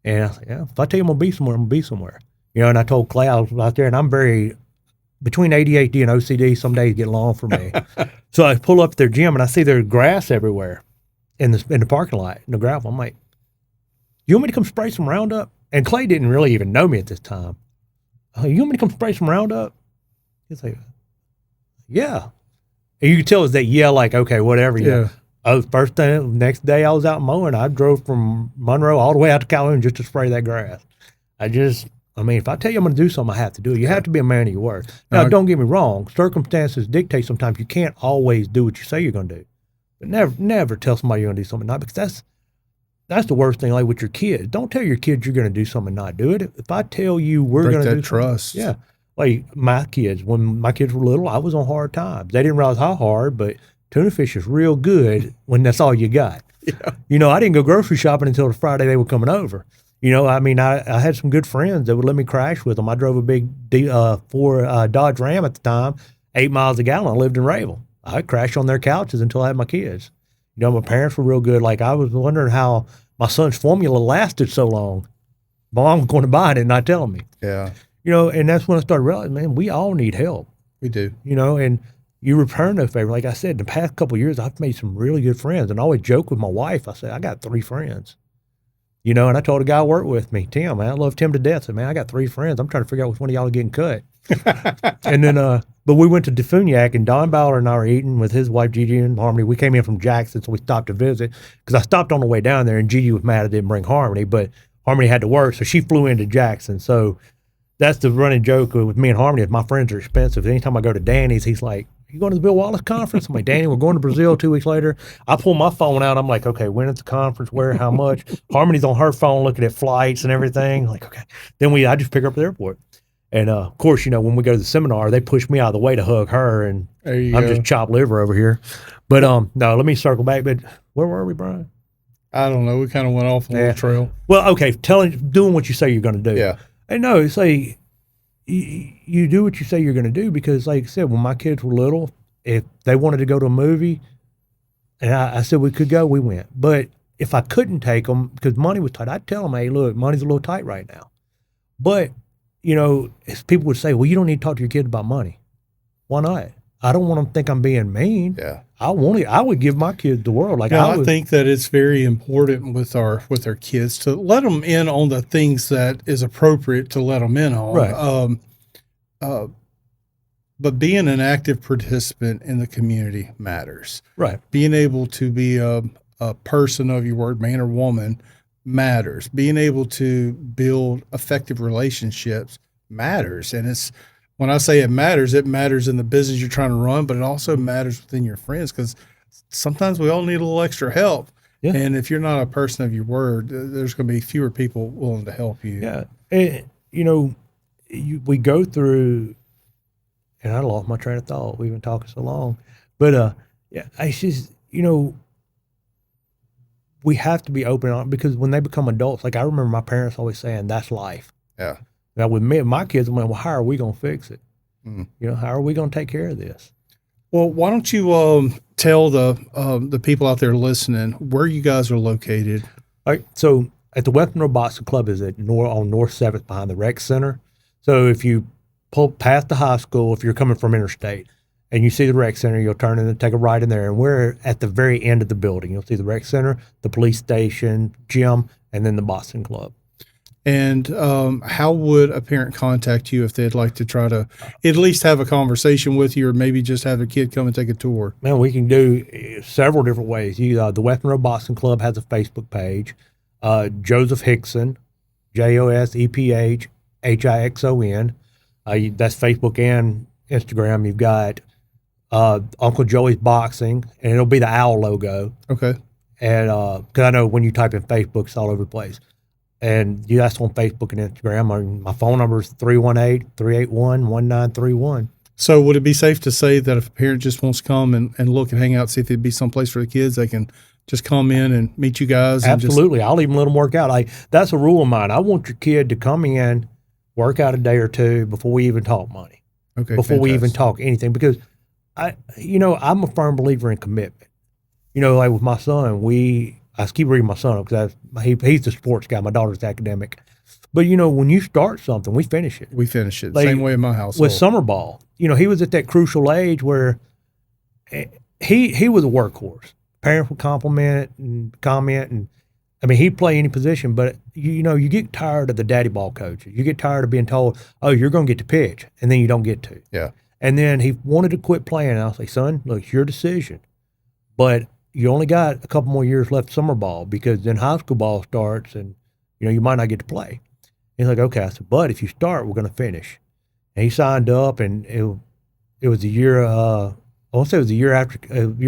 And I was like, yeah, if I tell you I'm going to be somewhere, I'm going to be somewhere. You know, and I told Clay I was out there, and I'm between ADHD and OCD, some days get long for me. So I pull up their gym, and I see there's grass everywhere in the parking lot, in the gravel. I'm like, you want me to come spray some Roundup? And Clay didn't really even know me at this time. You want me to come spray some Roundup? He's like, yeah. And you could tell that like, okay, whatever. Yeah. Next day I was out mowing. I drove from Monroe all the way out to Calhoun just to spray that grass. I mean, if I tell you I'm going to do something, I have to do it. You have to be a man of your word. Now, don't get me wrong. Circumstances dictate sometimes you can't always do what you say you're going to do. But never tell somebody you're going to do something not, because that's the worst thing, like with your kids. Don't tell your kids you're going to do something and not do it. If I tell you we're going to do trust. Something, yeah. Like my kids, when my kids were little, I was on hard times. They didn't realize how hard, but tuna fish is real good when that's all you got. Yeah. You know, I didn't go grocery shopping until the Friday they were coming over. You know, I mean, I had some good friends that would let me crash with them. I drove a big Ford Dodge Ram at the time, 8 miles a gallon. I lived in Rayville. I crashed on their couches until I had my kids. You know, my parents were real good. Like, I was wondering how my son's formula lasted so long. My mom was going to buy it and not telling me. Yeah. You know, and that's when I started realizing, man, we all need help. We do. You know, and you return no favor. Like I said, in the past couple of years, I've made some really good friends. And I always joke with my wife. I said, I got 3 friends. You know, and I told a guy who worked with me, Tim, man, I love Tim to death. I said, man, I got 3 friends. I'm trying to figure out which one of y'all are getting cut. And then, but we went to Defuniak, and Don Ballard and I were eating with his wife, Gigi, and Harmony. We came in from Jackson, so we stopped to visit. Because I stopped on the way down there, and Gigi was mad I didn't bring Harmony, but Harmony had to work, so she flew into Jackson. So that's the running joke with me and Harmony. Is my friends are expensive. Anytime I go to Danny's, he's like, you going to the Bill Wallace conference? I'm like, Danny, we're going to Brazil 2 weeks later. I pull my phone out. I'm like, okay, when at the conference, where, how much? Harmony's on her phone looking at flights and everything. I'm like, okay. Then I just pick her up at the airport. And of course, you know, when we go to the seminar, they push me out of the way to hug her, and I'm just chopped liver over here. But no, let me circle back. But where were we, Brian? I don't know. We kind of went off a little trail. Well, okay, doing what you say you're going to do. Yeah. And no, it's like you do what you say you're going to do, because, like I said, when my kids were little, if they wanted to go to a movie, and I said we could go, we went. But if I couldn't take them because money was tight, I'd tell them, hey, look, money's a little tight right now. But, you know, people would say, well, you don't need to talk to your kids about money. Why not? I don't want them to think I'm being mean. Yeah. I would give my kids the world. Like, I think that it's very important with our kids to let them in on the things that is appropriate to let them in on. Right. But being an active participant in the community matters. Right. Being able to be a person of your word, man or woman, matters. Being able to build effective relationships matters. And when I say it matters in the business you're trying to run, but it also matters within your friends, because sometimes we all need a little extra help. Yeah. And if you're not a person of your word, there's going to be fewer people willing to help you. Yeah. And, you know, we go through, and I lost my train of thought. We've been talking so long. But, it's just, you know, we have to be open on it, because when they become adults, like I remember my parents always saying, that's life. Yeah. Now with me and my kids, I'm like, well, how are we going to fix it? You know, how are we going to take care of this? Well, why don't you tell the people out there listening where you guys are located? All right. So at the West Monroe Boxing Club is on North 7th behind the Rec Center. So if you pull past the high school, if you're coming from interstate, and you see the rec center, you'll turn in and take a right in there. And we're at the very end of the building. You'll see the rec center, the police station, gym, and then the boxing club. And how would a parent contact you if they'd like to try to at least have a conversation with you, or maybe just have their kid come and take a tour? Man, we can do several different ways. The Monroe Boxing Club has a Facebook page. Joseph Hixon, JOSEPHHIXON. That's Facebook and Instagram. You've got Uncle Joey's Boxing, and it'll be the owl logo. Okay. And because I know when you type in Facebook, it's all over the place. And that's on Facebook and Instagram. My phone number is 318-381-1931. So would it be safe to say that if a parent just wants to come and look and hang out, see if there'd be some place for the kids, they can just come in and meet you guys? Absolutely. I'll even let them work out. That's a rule of mine. I want your kid to come in, work out a day or two before we even talk money. Okay. Before we even talk anything. Because I'm a firm believer in commitment. Like with my son, I keep reading my son up because he's the sports guy. My daughter's academic. But, when you start something, we finish it. We finish it. Same way in my household. With summer ball, he was at that crucial age where he was a workhorse. Parents would compliment and comment. And, he'd play any position. But, you get tired of the daddy ball coaches. You get tired of being told, oh, you're going to get to pitch. And then you don't get to. Yeah. And then he wanted to quit playing. And I'll say, son, look, it's your decision. But you only got a couple more years left summer ball, because then high school ball starts and, you might not get to play. He's like, okay. I said, but if you start, we're going to finish. And he signed up, and it was the year, I want to say it was the year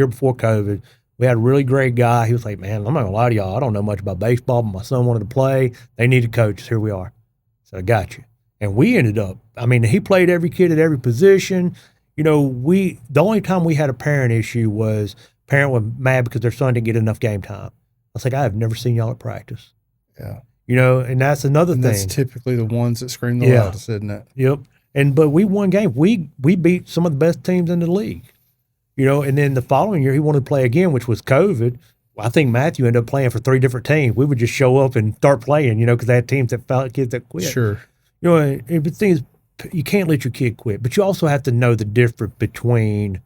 before COVID. We had a really great guy. He was like, man, I'm not going to lie to y'all. I don't know much about baseball, but my son wanted to play. They needed coaches. Here we are. So I got you. And we ended up, he played every kid at every position. The only time we had a parent issue was parent was mad because their son didn't get enough game time. I was like, I have never seen y'all at practice. Yeah. And that's another thing. That's typically the ones that scream the loudest, isn't it? Yep. But we won games. We beat some of the best teams in the league. And then the following year he wanted to play again, which was COVID. I think Matthew ended up playing for 3 different teams. We would just show up and start playing, because they had teams that found kids that quit. Sure. And the thing is, you can't let your kid quit, but you also have to know the difference between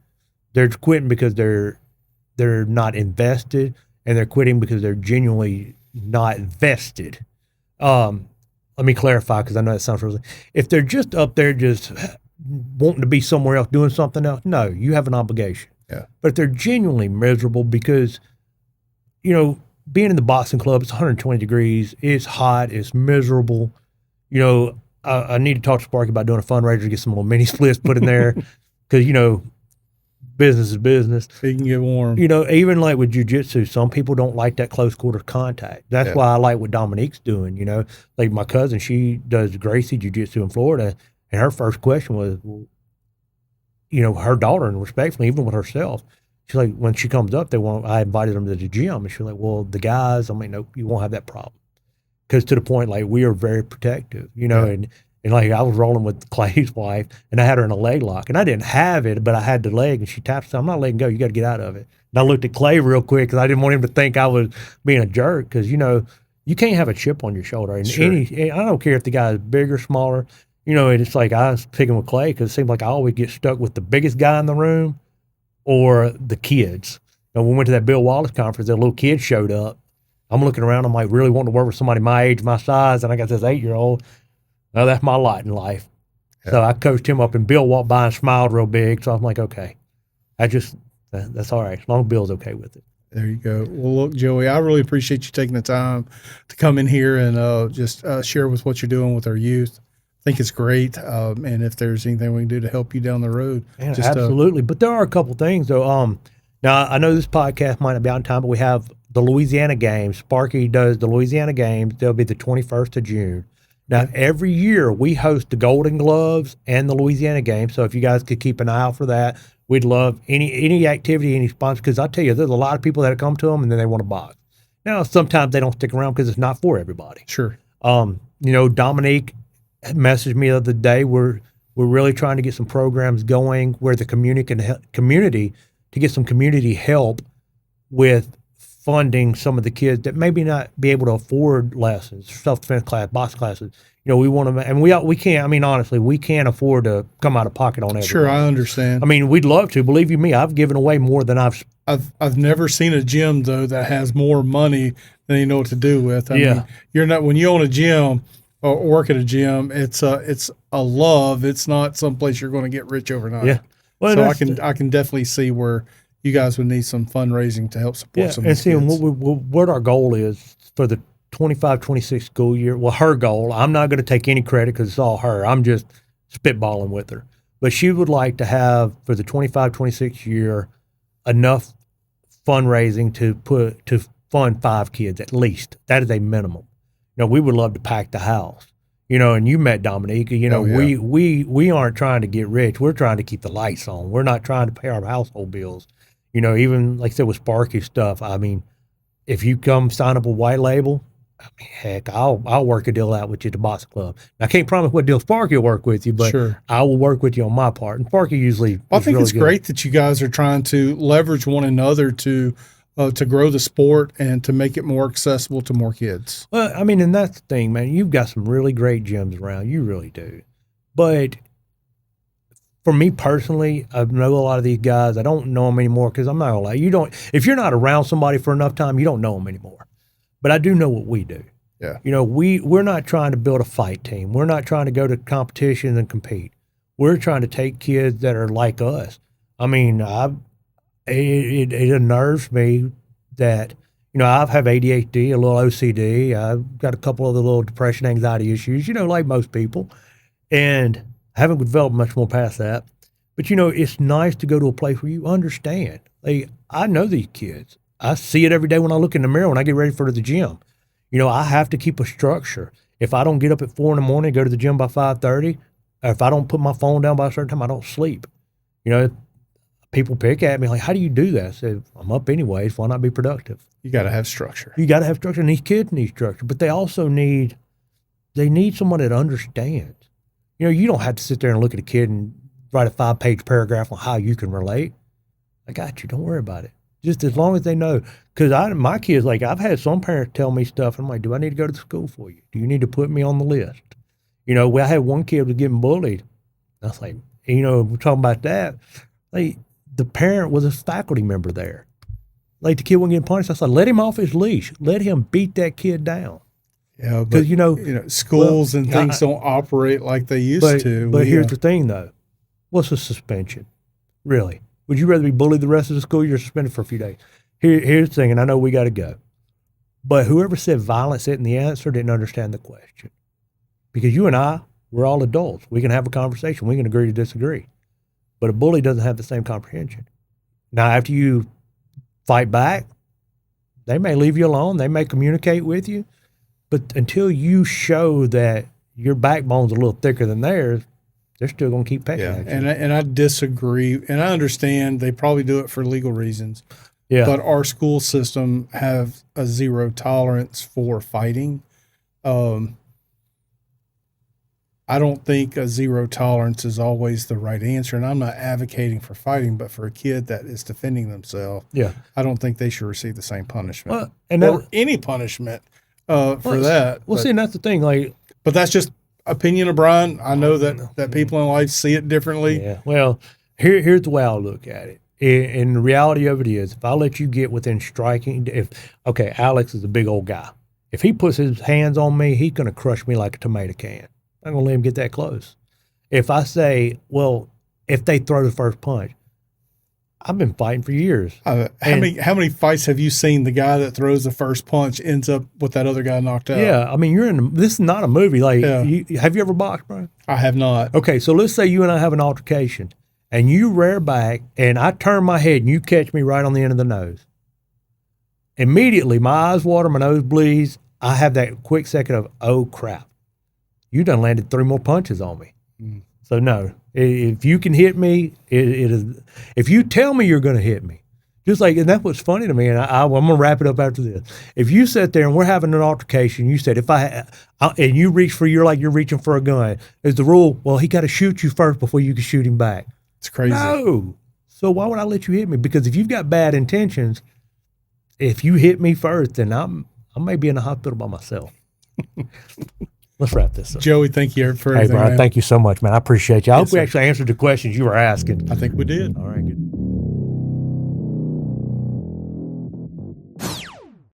they're quitting because they're not invested, and they're quitting because they're genuinely not vested. Let me clarify, because I know that sounds really. If they're just up there just wanting to be somewhere else, doing something else, no, you have an obligation. Yeah. But if they're genuinely miserable because, being in the boxing club, it's 120 degrees, it's hot, it's miserable. I need to talk to Sparky about doing a fundraiser to get some little mini splits put in there, because, business is business. It can get warm. Even like with jiu-jitsu, some people don't like that close quarter contact. That's why I like what Dominique's doing. Like my cousin, she does Gracie jiu-jitsu in Florida, and her first question was, her daughter, and respectfully, even with herself, she's like, when she comes up, I invited them to the gym, and she's like, well, the guys, no, you won't have that problem. Because to the point, like, we are very protective, and like I was rolling with Clay's wife, and I had her in a leg lock, and I didn't have it, but I had the leg, and she tapped, so I'm not letting go. You got to get out of it. And I looked at Clay real quick because I didn't want him to think I was being a jerk, because, you can't have a chip on your shoulder. And Sure. I don't care if the guy is big or smaller, and it's like I was picking with Clay because it seems like I always get stuck with the biggest guy in the room or the kids. And we went to that Bill Wallace conference, that little kid showed up. I'm looking around, I'm like really wanting to work with somebody my age, my size, and I got this 8-year-old. No, that's my lot in life. Yeah. So I coached him up, and Bill walked by and smiled real big. So I'm like, okay, that's all right, as long as Bill's okay with it. There you go. Well, look, Joey, I really appreciate you taking the time to come in here and just share with what you're doing with our youth. I think it's great. And if there's anything we can do to help you down the road. Yeah, absolutely. But there are a couple things, though. Now, I know this podcast might not be out in time, but we have the Louisiana Games. Sparky does the Louisiana Games. They'll be the 21st of June. Now, every year we host the Golden Gloves and the Louisiana Games. So if you guys could keep an eye out for that, we'd love any activity, any sponsor. Because I tell you, there's a lot of people that come to them and then they want to box. Now, sometimes they don't stick around because it's not for everybody. Sure. Dominique messaged me the other day. We're really trying to get some programs going where the community to get some community help with funding some of the kids that maybe not be able to afford lessons, self-defense class, box classes. We want to, and we can't. I mean, honestly, we can't afford to come out of pocket on everything. Sure, I understand. I mean, we'd love to. Believe you me, I've given away more than I've never seen a gym though that has more money than you know what to do with. I mean, you're not, when you own a gym or work at a gym, it's a love. It's not someplace you're going to get rich overnight. Yeah. Well, so I can definitely see where you guys would need some fundraising to help support some of these kids. What our goal is for the 25-26 school year. Well, her goal, I'm not going to take any credit because it's all her. I'm just spitballing with her. But she would like to have, for the 25-26 year, enough fundraising to fund 5 kids at least. That is a minimum. We would love to pack the house. And you met Dominique. We aren't trying to get rich. We're trying to keep the lights on. We're not trying to pay our household bills. Even like I said with Sparky stuff. I mean, if you come sign up a white label, I mean, heck, I'll work a deal out with you at the box club. Now, I can't promise what deal Sparky will work with you, but sure, I will work with you on my part. And Sparky usually, I think really it's great that you guys are trying to leverage one another to grow the sport and to make it more accessible to more kids. Well, I mean, and that's the thing, man. You've got some really great gyms around. You really do. But for me personally, I know a lot of these guys. I don't know them anymore because I'm not gonna lie. If you're not around somebody for enough time, you don't know them anymore. But I do know what we do. Yeah. We're not trying to build a fight team. We're not trying to go to competitions and compete. We're trying to take kids that are like us. I mean, it unnerves me that, I have ADHD, a little OCD. I've got a couple of the little depression, anxiety issues, like most people. And I haven't developed much more past that. But, it's nice to go to a place where you understand. I know these kids. I see it every day when I look in the mirror when I get ready for the gym. I have to keep a structure. If I don't get up at 4 in the morning, go to the gym by 5:30, or if I don't put my phone down by a certain time, I don't sleep. People pick at me like, how do you do that? I said, I'm up anyways. Why not be productive? You got to have structure. You got to have structure. And these kids need structure, but they also need someone that understands. You don't have to sit there and look at a kid and write a 5-page paragraph on how you can relate. I got you. Don't worry about it. Just as long as they know. Because my kids, I've had some parents tell me stuff. And I'm like, do I need to go to school for you? Do you need to put me on the list? I had one kid was getting bullied. I was like, we're talking about that. The parent was a faculty member there. The kid wasn't getting punished. I said, let him off his leash. Let him beat that kid down. Yeah, but schools and things don't operate like they used to. But here's the thing, though. What's a suspension? Really? Would you rather be bullied the rest of the school year or suspended for a few days? Here's the thing, and I know we got to go. But whoever said violence isn't the answer didn't understand the question. Because you and we're all adults. We can have a conversation. We can agree to disagree. But a bully doesn't have the same comprehension. Now, after you fight back, they may leave you alone. They may communicate with you. But until you show that your backbone's a little thicker than theirs, they're still going to keep pecking at you. And I disagree. And I understand they probably do it for legal reasons. Yeah. But our school system have a zero tolerance for fighting. I don't think a zero tolerance is always the right answer. And I'm not advocating for fighting, but for a kid that is defending themselves, I don't think they should receive the same punishment or any punishment for that. Well, see, and that's the thing. But that's just opinion of Brian. I know that people in life see it differently. Yeah. Well, here's the way I look at it. And the reality of it is, if I let you get within striking, Alex is a big old guy. If he puts his hands on me, he's going to crush me like a tomato can. I'm going to let him get that close. If I say, well, if they throw the first punch, I've been fighting for years. How many fights have you seen the guy that throws the first punch ends up with that other guy knocked out? Yeah, I mean, this is not a movie. Have you ever boxed, Brian? I have not. Okay, so let's say you and I have an altercation, and you rear back, and I turn my head, and you catch me right on the end of the nose. Immediately, my eyes water, my nose bleeds. I have that quick second of, oh, crap. You done landed 3 more punches on me. Mm. So, no. If you can hit me, it is. If you tell me you're going to hit me, and that's what's funny to me, and I'm going to wrap it up after this. If you sit there and we're having an altercation, you said, and you reach for, you're reaching for a gun, is the rule, well, he got to shoot you first before you can shoot him back. It's crazy. No. So why would I let you hit me? Because if you've got bad intentions, if you hit me first, then I may be in the hospital by myself. Let's wrap this up. Joey, thank you for Hey, everything. Brian, man. thank you so much, man. I appreciate you. I hope we sir. actually answered the questions you were asking. I think we did. All right.